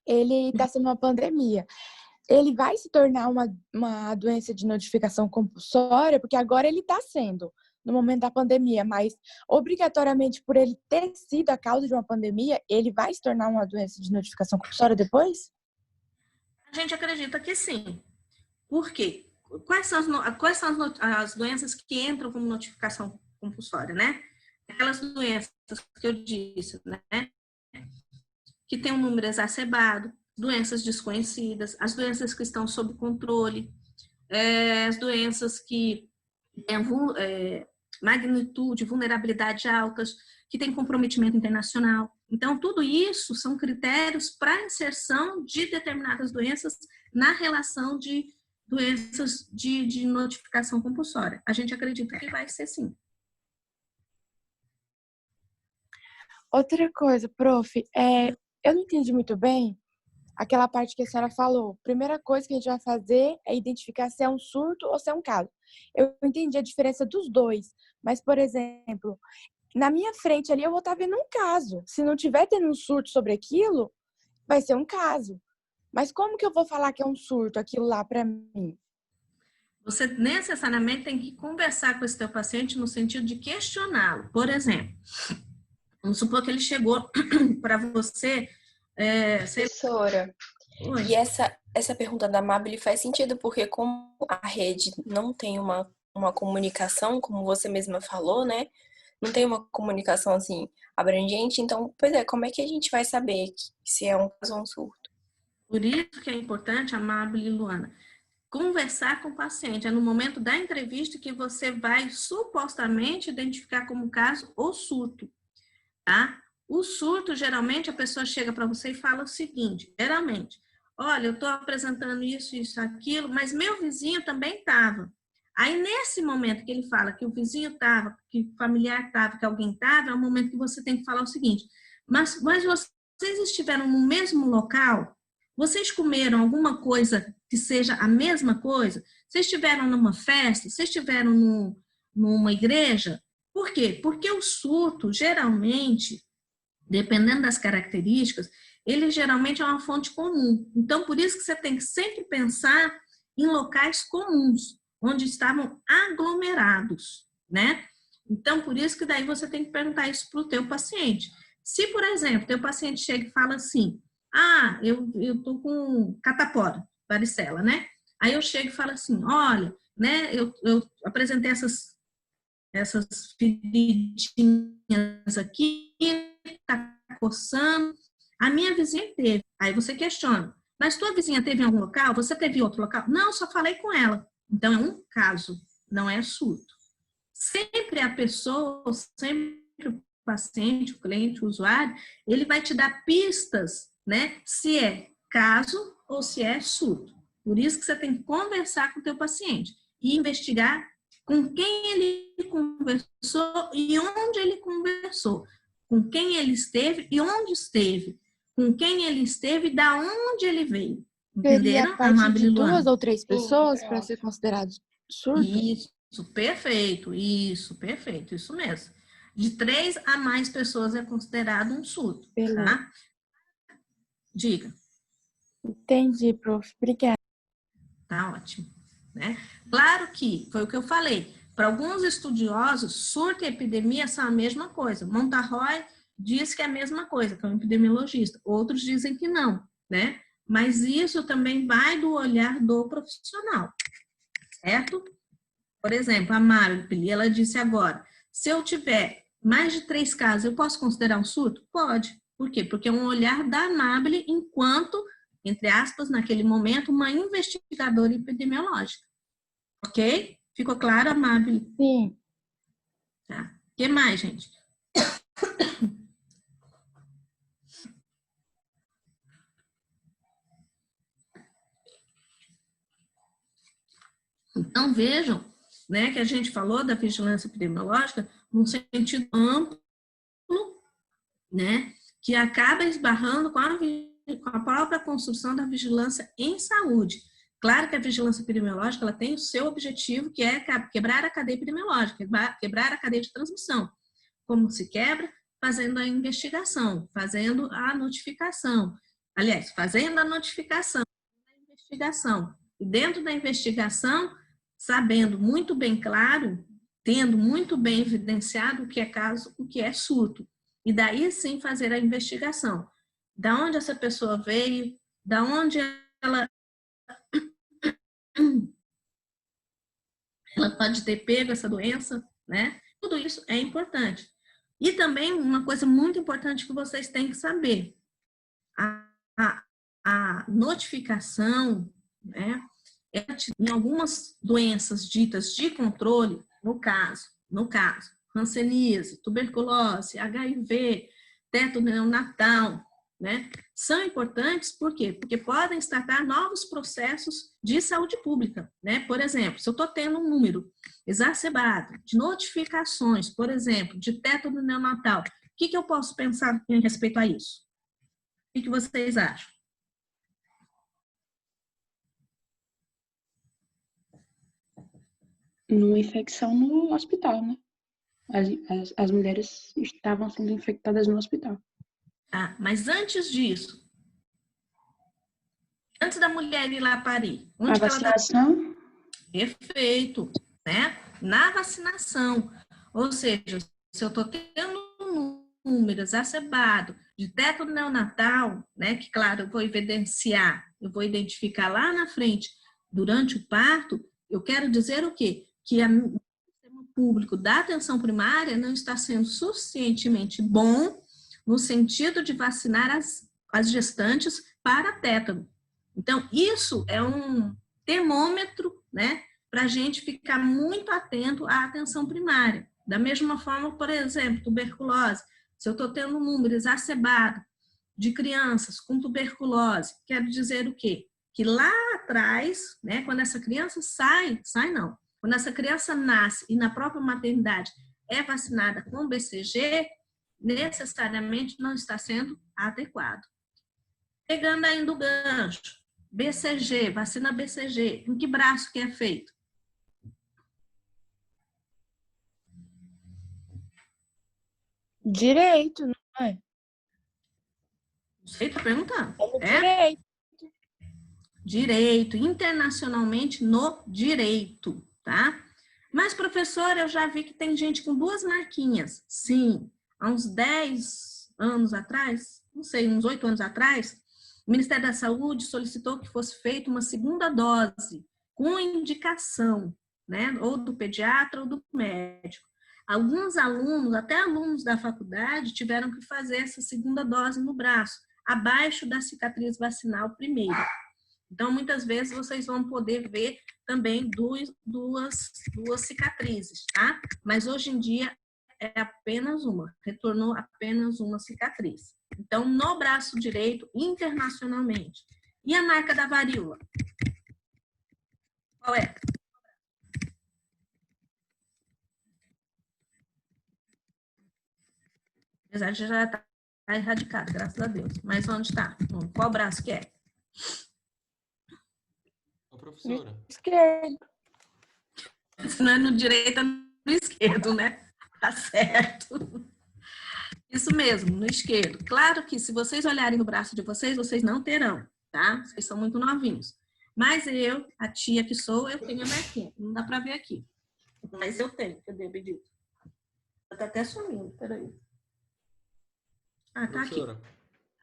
Ele está sendo uma pandemia. Ele vai se tornar uma doença de notificação compulsória, porque agora ele está sendo, no momento da pandemia, mas obrigatoriamente por ele ter sido a causa de uma pandemia, ele vai se tornar uma doença de notificação compulsória depois? A gente acredita que sim. Por quê? Quais são as doenças que entram como notificação compulsória, né? Aquelas doenças que eu disse, né? Que tem um número exacerbado, doenças desconhecidas, as doenças que estão sob controle, as doenças que têm magnitude, vulnerabilidade altas, que têm comprometimento internacional. Então, tudo isso são critérios para a inserção de determinadas doenças na relação de doenças de notificação compulsória. A gente acredita que vai ser sim. Outra coisa, prof, eu não entendi muito bem aquela parte que a senhora falou. Primeira coisa que a gente vai fazer é identificar se é um surto ou se é um caso. Eu entendi a diferença dos dois, mas, por exemplo, na minha frente ali eu vou estar vendo um caso. Se não tiver tendo um surto sobre aquilo, vai ser um caso. Mas como que eu vou falar que é um surto aquilo lá para mim? Você necessariamente tem que conversar com esse teu paciente no sentido de questioná-lo. Por exemplo, vamos supor que ele chegou para você... Professora, e essa pergunta da Mabel faz sentido, porque como a rede não tem uma comunicação, como você mesma falou, né? Não tem uma comunicação, assim, abrangente, então, pois é, como é que a gente vai saber se é um caso ou um surto? Por isso que é importante, Amável e Luana, conversar com o paciente. É no momento da entrevista que você vai supostamente identificar como caso ou surto, tá? O surto, geralmente, a pessoa chega para você e fala o seguinte, geralmente, olha, eu estou apresentando isso, aquilo, mas meu vizinho também estava. Aí, nesse momento que ele fala que o vizinho estava, que o familiar estava, que alguém estava, é o momento que você tem que falar o seguinte, mas vocês estiveram no mesmo local? Vocês comeram alguma coisa que seja a mesma coisa? Vocês estiveram numa festa? Vocês estiveram numa igreja? Por quê? Porque o surto, geralmente, dependendo das características, ele geralmente é uma fonte comum. Então, por isso que você tem que sempre pensar em locais comuns, onde estavam aglomerados, né? Então, por isso que daí você tem que perguntar isso para o teu paciente. Se, por exemplo, teu paciente chega e fala assim, eu tô com catapora, varicela, né? Aí eu chego e falo assim, olha, né, eu apresentei essas feridinhas aqui, tá coçando. A minha vizinha teve. Aí você questiona, mas tua vizinha teve em algum local? Você teve em outro local? Não, só falei com ela. Então é um caso, não é surto. Sempre a pessoa, sempre o paciente, o cliente, o usuário, ele vai te dar pistas, né? Se é caso ou se é surto. Por isso que você tem que conversar com o teu paciente e investigar com quem ele conversou e onde ele conversou, com quem ele esteve e onde esteve, com quem ele esteve e da onde ele veio. Entenderam? Seria a partir de 2 ou 3 pessoas para ser considerado surto? Isso, perfeito, isso mesmo. De 3 a mais pessoas é considerado um surto, tá? Diga. Entendi, prof. Obrigada. Tá ótimo, né? Claro que, foi o que eu falei, para alguns estudiosos, surto e epidemia são a mesma coisa. Montarroy diz que é a mesma coisa, que é um epidemiologista. Outros dizem que não, né? Mas isso também vai do olhar do profissional, certo? Por exemplo, a Maripili, ela disse agora, se eu tiver mais de 3 casos, eu posso considerar um surto? Pode. Por quê? Porque é um olhar da Amabile enquanto, entre aspas, naquele momento, uma investigadora epidemiológica. Ok? Ficou claro, Amabile? Sim. Tá. O que mais, gente? Então, vejam, né, que a gente falou da vigilância epidemiológica num sentido amplo, né, que acaba esbarrando com a própria construção da vigilância em saúde. Claro que a vigilância epidemiológica ela tem o seu objetivo, que é quebrar a cadeia epidemiológica, quebrar a cadeia de transmissão. Como se quebra? Fazendo a investigação, fazendo a notificação. Aliás, fazendo a notificação, a investigação. E dentro da investigação, sabendo muito bem claro, tendo muito bem evidenciado o que é caso, o que é surto. E daí sim fazer a investigação. Da onde essa pessoa veio, da onde ela pode ter pego essa doença, né? Tudo isso é importante. E também uma coisa muito importante que vocês têm que saber, a notificação, né? Em algumas doenças ditas de controle, no caso, hanseníase, tuberculose, HIV, teto neonatal, né? São importantes por quê? Porque podem startar novos processos de saúde pública, né? Por exemplo, se eu estou tendo um número exacerbado de notificações, por exemplo, de teto neonatal, o que eu posso pensar em respeito a isso? O que vocês acham? Numa infecção no hospital, né? As mulheres estavam sendo infectadas no hospital. Ah, mas antes disso, antes da mulher ir lá parir, onde A vacinação? Perfeito, né? Na vacinação. Ou seja, se eu estou tendo um número exacerbado de teto neonatal, né? Que, claro, eu vou evidenciar, eu vou identificar lá na frente, durante o parto, eu quero dizer o quê? Que o sistema público da atenção primária não está sendo suficientemente bom no sentido de vacinar as gestantes para tétano. Então, isso é um termômetro, né, para a gente ficar muito atento à atenção primária. Da mesma forma, por exemplo, tuberculose. Se eu estou tendo um número exacerbado de crianças com tuberculose, quero dizer o quê? Que lá atrás, né, quando essa criança quando essa criança nasce e na própria maternidade é vacinada com BCG, necessariamente não está sendo adequado. Pegando ainda o gancho, BCG, vacina BCG, em que braço que é feito? Direito, não é? Não sei, tá perguntando. Direito. Direito, internacionalmente no direito, tá? Mas, professora, eu já vi que tem gente com 2 marquinhas. Sim, há uns 10 anos atrás, não sei, uns 8 anos atrás, o Ministério da Saúde solicitou que fosse feita uma segunda dose, com indicação, né? Ou do pediatra ou do médico. Alguns alunos, até alunos da faculdade, tiveram que fazer essa segunda dose no braço, abaixo da cicatriz vacinal primeira. Então, muitas vezes, vocês vão poder ver também duas cicatrizes, tá? Mas hoje em dia é apenas uma, retornou apenas uma cicatriz. Então, no braço direito, internacionalmente. E a marca da varíola? Qual é? Apesar de já estar erradicado, graças a Deus. Mas onde está? Qual braço que é? Professora. Esquerdo. Se não é no direito, é no esquerdo, né? Tá certo. Isso mesmo, no esquerdo. Claro que se vocês olharem no braço de vocês, vocês não terão, tá? Vocês são muito novinhos. Mas eu, a tia que sou, eu tenho a marquinha. Não dá pra ver aqui. Mas eu tenho. Cadê, Benedito? Tá até sumindo, peraí. Ah, tá aqui. Professora,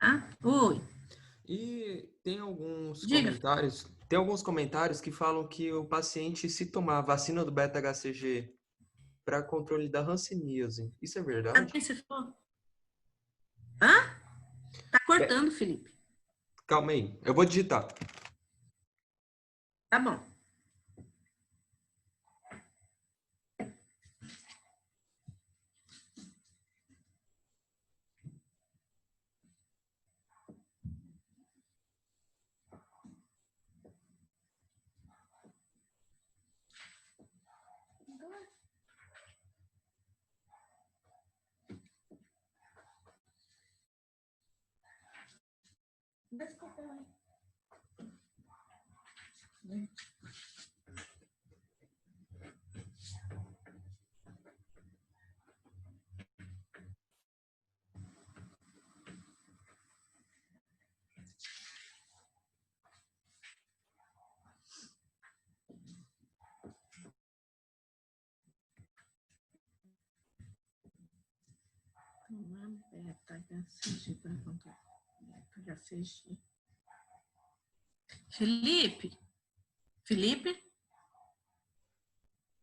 Ah, oi. e tem alguns Diga. comentários que falam que o paciente, se tomar a vacina do beta-HCG para controle da hanseníase, isso é verdade? Cadê você for? Hã? Tá cortando, Felipe. Calma aí, eu vou digitar. Tá bom. Beta-HCG para controle. Beta-HCG. Felipe? Felipe?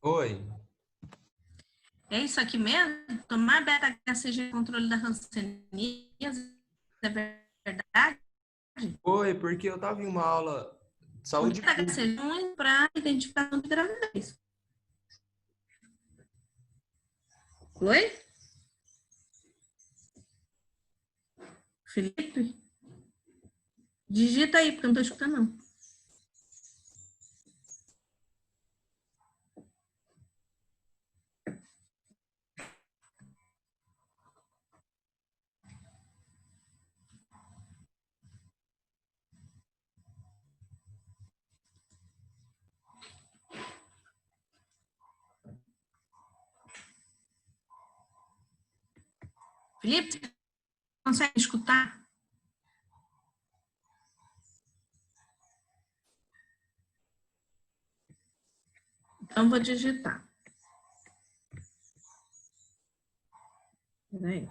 Oi. É isso aqui mesmo? Tomar beta-HCG controle da hanseníase é verdade? Oi, porque eu estava em uma aula de saúde pública. Beta-HCG é ruim para identificação de gravidez. Oi? Felipe? Digita aí, porque eu não estou escutando, não. Felipe, você consegue escutar? Então, vou digitar. Peraí.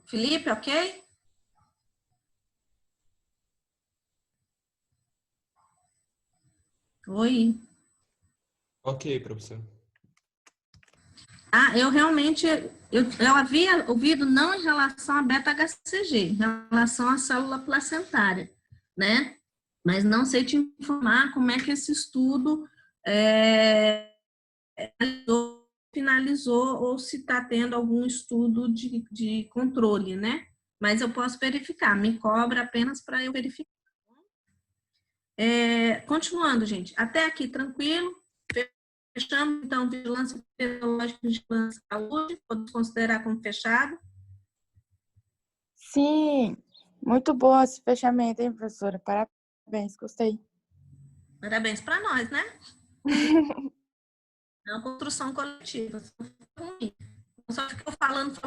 Felipe, ok? Oi. Ok, professor. Ah, eu realmente, eu havia ouvido não em relação a beta-HCG, em relação à célula placentária, né? mas não sei te informar como é que esse estudo finalizou ou se está tendo algum estudo de controle, né? Mas eu posso verificar, me cobra apenas para eu verificar. Continuando, gente, até aqui tranquilo. Fechamos, então, vigilância epidemiológica e vigilância de saúde, podemos considerar como fechado? Sim, muito bom esse fechamento, hein, professora? Parabéns, gostei. Parabéns para nós, né? É uma construção coletiva. Só ficou falando,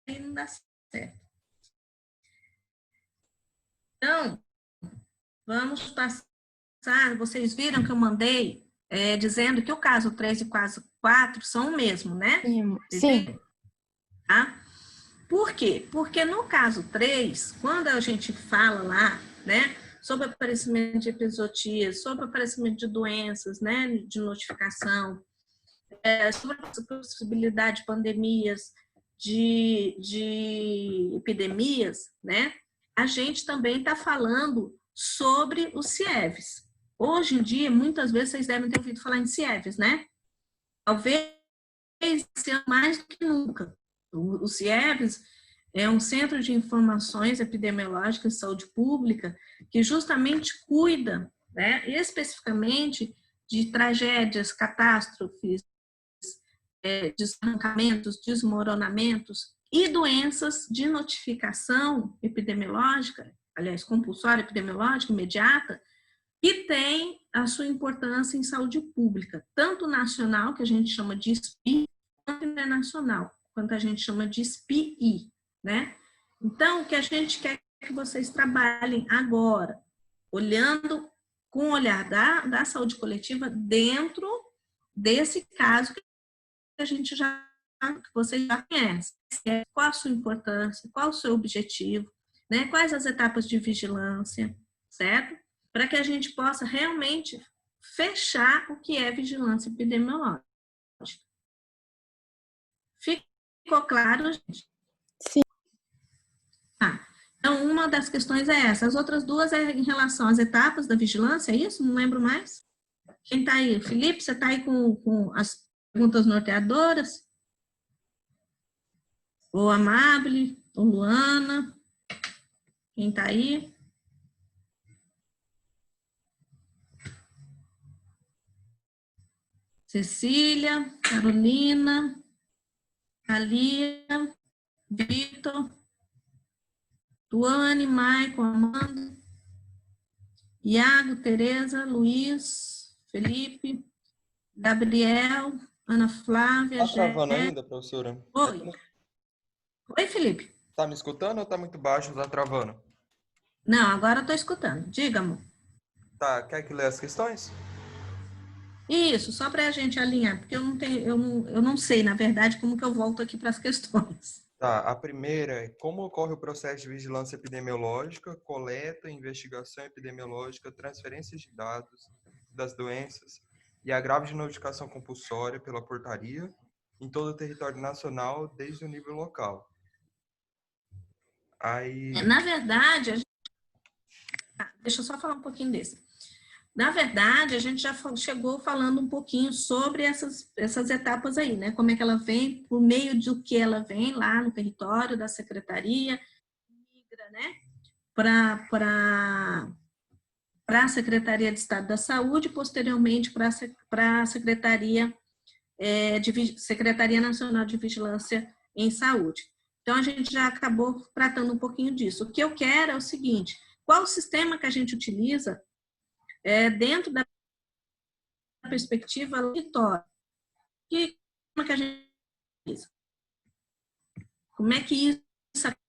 e não dá certo. Então, vamos passar. Vocês viram que eu mandei dizendo que o caso 3 e o caso 4 são o mesmo, né? Sim. Tá? Por quê? Porque no caso 3, quando a gente fala lá, né, sobre aparecimento de episodias, sobre aparecimento de doenças, né, de notificação, sobre a possibilidade de pandemias, de epidemias, né, a gente também está falando sobre os CIEVs. Hoje em dia, muitas vezes, vocês devem ter ouvido falar em CIEVs, né? Talvez mais do que nunca. O CIEVs é um centro de informações epidemiológicas de saúde pública que justamente cuida, né, especificamente de tragédias, catástrofes, desarrancamentos, desmoronamentos e doenças de notificação epidemiológica, aliás, compulsória epidemiológica imediata, que tem a sua importância em saúde pública, tanto nacional, que a gente chama de SPI, quanto internacional, quanto a gente chama de SPI, né? Então, o que a gente quer que vocês trabalhem agora, olhando com o olhar da saúde coletiva dentro desse caso que a gente que vocês já conhecem. Qual a sua importância, qual o seu objetivo, né? Quais as etapas de vigilância, certo? Para que a gente possa realmente fechar o que é vigilância epidemiológica. Ficou claro, gente? Sim. Então, uma das questões é essa. As outras duas é em relação às etapas da vigilância, é isso? Não lembro mais. Quem está aí? Felipe, você está aí com as perguntas norteadoras? Ou Amable, ou Luana? Quem está aí? Cecília, Carolina, Thalia, Vitor, Tuane, Maicon, Amanda, Iago, Tereza, Luiz, Felipe, Gabriel, Ana Flávia, Tá travando ainda, professora? Oi. Oi, Felipe. Tá me escutando ou tá muito baixo, tá travando? Não, agora eu tô escutando. Diga, amor. Tá, quer que leia as questões? Isso, só para a gente alinhar, porque eu não sei, na verdade, como que eu volto aqui para as questões. Tá, a primeira é como ocorre o processo de vigilância epidemiológica, coleta, investigação epidemiológica, transferência de dados das doenças e agravo de notificação compulsória pela portaria em todo o território nacional, desde o nível local. Aí... Na verdade, deixa eu só falar um pouquinho desse. Na verdade, a gente já chegou falando um pouquinho sobre essas etapas aí, né? Como é que ela vem, por meio do que ela vem lá no território da secretaria, migra, né? Para a Secretaria de Estado da Saúde, posteriormente para a Secretaria Nacional de Vigilância em Saúde. Então, a gente já acabou tratando um pouquinho disso. O que eu quero é o seguinte: qual o sistema que a gente utiliza dentro da perspectiva território? Como é que a gente utiliza? Como é que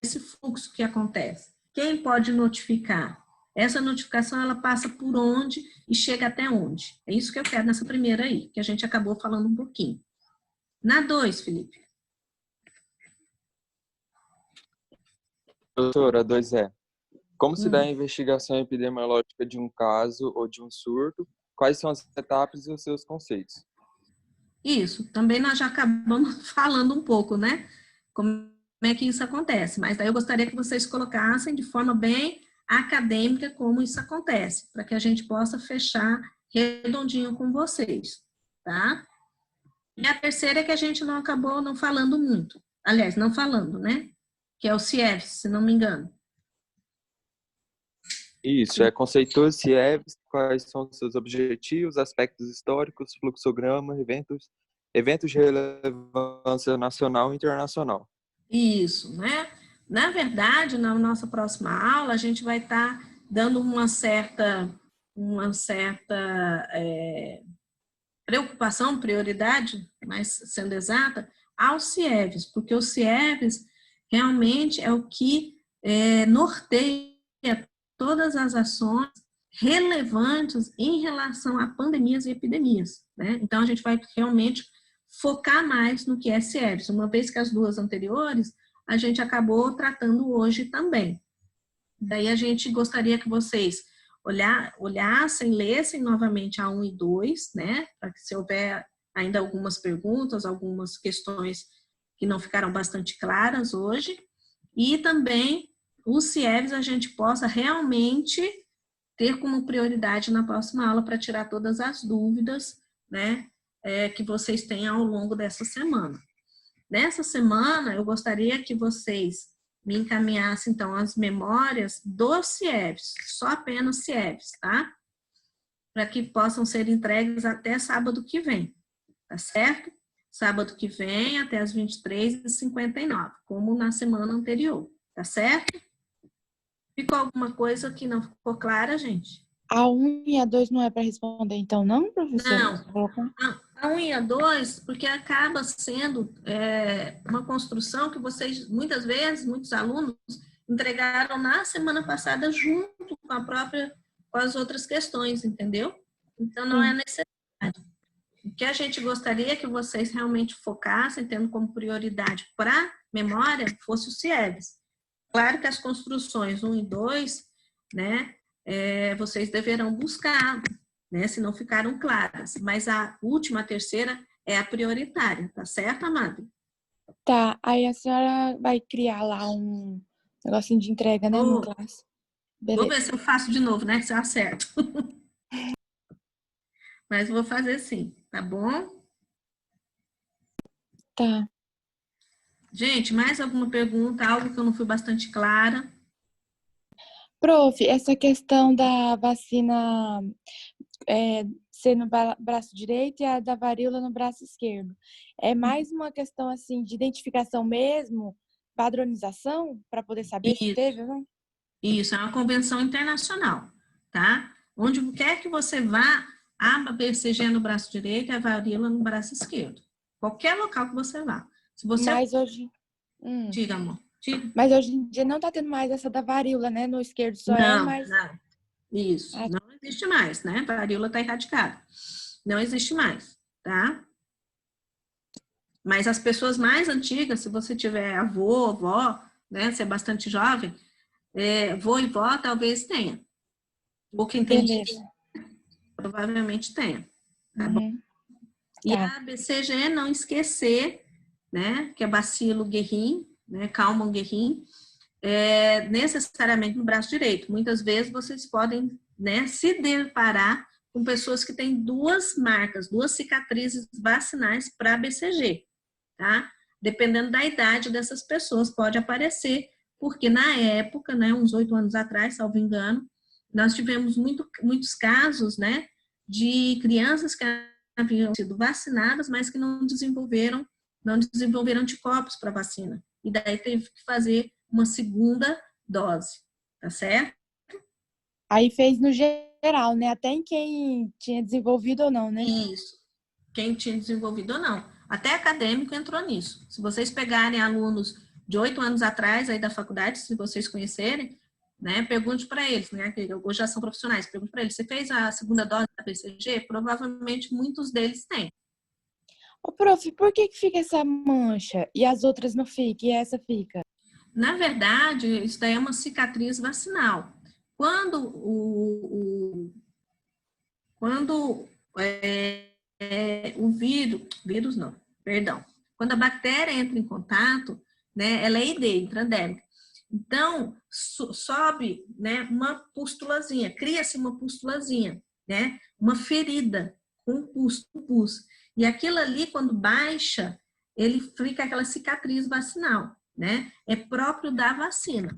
esse fluxo que acontece? Quem pode notificar? Essa notificação, ela passa por onde e chega até onde? É isso que eu quero nessa primeira aí, que a gente acabou falando um pouquinho. Na 2, Felipe. Doutora, 2 como se dá a investigação epidemiológica de um caso ou de um surto? Quais são as etapas e os seus conceitos? Isso, também nós já acabamos falando um pouco, né? Como é que isso acontece. Mas daí eu gostaria que vocês colocassem de forma bem acadêmica como isso acontece, para que a gente possa fechar redondinho com vocês, tá? E a terceira é que a gente não acabou não falando muito. Aliás, não falando, né? Que é o CIEVS, se não me engano. Isso, conceitue CIEVS, quais são os seus objetivos, aspectos históricos, fluxograma, eventos de relevância nacional e internacional. Isso, né? Na verdade, na nossa próxima aula, a gente vai estar dando uma certa preocupação, prioridade, mas sendo exata, aos CIEVs, porque o CIEVs realmente é o que norteia todas as ações relevantes em relação a pandemias e epidemias, né? Então, a gente vai realmente focar mais no que é CIEVs, uma vez que as duas anteriores a gente acabou tratando hoje também. Daí a gente gostaria que vocês olhassem, lessem novamente a 1 e 2, né? Para que se houver ainda algumas perguntas, algumas questões que não ficaram bastante claras hoje, e também os CIEVs a gente possa realmente ter como prioridade na próxima aula para tirar todas as dúvidas, né, que vocês tenham ao longo dessa semana. Nessa semana, eu gostaria que vocês me encaminhassem, então, as memórias dos CIEVs, só apenas CIEVs, tá? Para que possam ser entregues até sábado que vem, tá certo? Sábado que vem, até as 23h59, como na semana anterior, tá certo? Ficou alguma coisa que não ficou clara, gente? A 1 e a 2 não é para responder, então, não, professor? Não. A 1 e a 2, porque acaba sendo uma construção que vocês, muitas vezes, muitos alunos, entregaram na semana passada junto com as outras questões, entendeu? Então, não é necessário. O que a gente gostaria é que vocês realmente focassem, tendo como prioridade para memória, fosse o CIEVs. Claro que as construções 1 e 2, né, vocês deverão buscar, né, se não ficaram claras. Mas a última, a terceira, é a prioritária, tá certo, amada? Tá, aí a senhora vai criar lá um negocinho de entrega, né, no classe. Beleza. Vou ver se eu faço de novo, né, se eu acerto. Mas vou fazer sim, tá bom? Tá. Gente, mais alguma pergunta? Algo que eu não fui bastante clara? Prof, essa questão da vacina ser no braço direito e a da varíola no braço esquerdo, é mais uma questão, assim, de identificação mesmo, padronização, para poder saber se teve ou não? Isso, é uma convenção internacional, tá? Onde quer que você vá, a BCG no braço direito e a varíola no braço esquerdo. Qualquer local que você vá. Se você... Mas hoje... Diga, amor. Diga. Mas hoje em dia não tá tendo mais essa da varíola, né? No esquerdo só não. Isso, não existe mais, né? A varíola tá erradicada. Não existe mais, tá? Mas as pessoas mais antigas, se você tiver avô, avó, né? Se é bastante jovem, avô e vó talvez tenha. Ou quem tem Beleza. provavelmente tenha. Tá bom? E a BCG, não esquecer, né? Que é bacilo Guerin, né? Kalman Guerin, necessariamente no braço direito. Muitas vezes vocês podem, né, se deparar com pessoas que têm duas marcas, duas cicatrizes vacinais para BCG, tá? Dependendo da idade dessas pessoas, pode aparecer, porque na época, né, uns 8 anos atrás, salvo engano, nós tivemos muitos casos, né, de crianças que haviam sido vacinadas, mas que não desenvolveram anticorpos para a vacina. E daí teve que fazer uma segunda dose, tá certo? Aí fez no geral, né? Até em quem tinha desenvolvido ou não, né? Isso. Quem tinha desenvolvido ou não. Até acadêmico entrou nisso. Se vocês pegarem alunos de 8 anos atrás aí da faculdade, se vocês conhecerem, né, pergunte para eles, né, que hoje já são profissionais, pergunte para eles, você fez a segunda dose da BCG? Provavelmente muitos deles têm. Ô, prof, por que fica essa mancha e as outras não ficam e essa fica? Na verdade, isso daí é uma cicatriz vacinal. Quando o vírus não, perdão. Quando a bactéria entra em contato, né, ela é ID, intrandérmica. Então, sobe, né, uma pústulazinha, cria-se uma pústulazinha, né, uma ferida com pus. E aquilo ali, quando baixa, ele fica aquela cicatriz vacinal, né? É próprio da vacina.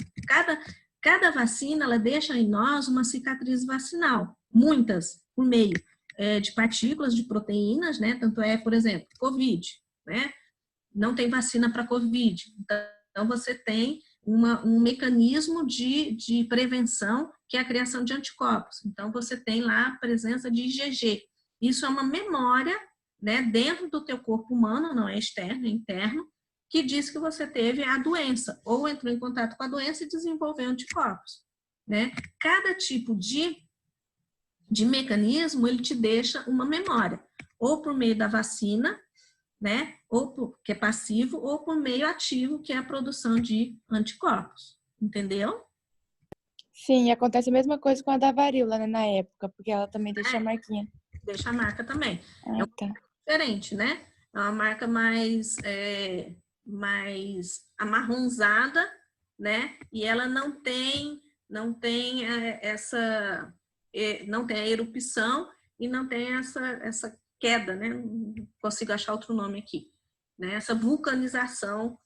Cada vacina, ela deixa em nós uma cicatriz vacinal, muitas, por meio de partículas de proteínas, né? Tanto é, por exemplo, Covid, né? Não tem vacina para Covid. Então, você tem um mecanismo de prevenção, que é a criação de anticorpos. Então, você tem lá a presença de IgG. Isso é uma memória, né, dentro do teu corpo humano, não é externo, é interno, que diz que você teve a doença, ou entrou em contato com a doença e desenvolveu anticorpos, né? Cada tipo de mecanismo, ele te deixa uma memória, ou por meio da vacina, né? Que é passivo, ou por meio ativo, que é a produção de anticorpos. Entendeu? Sim, acontece a mesma coisa com a da varíola, né, na época, porque ela também deixa a marquinha. Deixa a marca também. Ah, tá. Diferente, né? É uma marca mais amarronzada, né? E ela não tem a erupção e não tem essa queda, né? Não consigo achar outro nome aqui, né? Essa vulcanização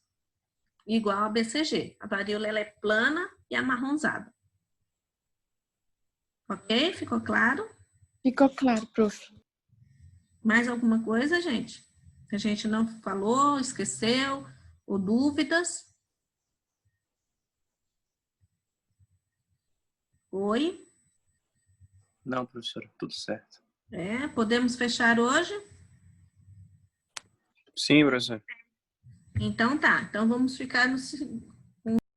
igual a BCG. A varíola, ela é plana e amarronzada. Ok? Ficou claro? Ficou claro, prof. Mais alguma coisa, gente? Que a gente não falou, esqueceu, ou dúvidas? Oi? Não, professora, tudo certo. Podemos fechar hoje? Sim, professora. Então tá. Então vamos ficar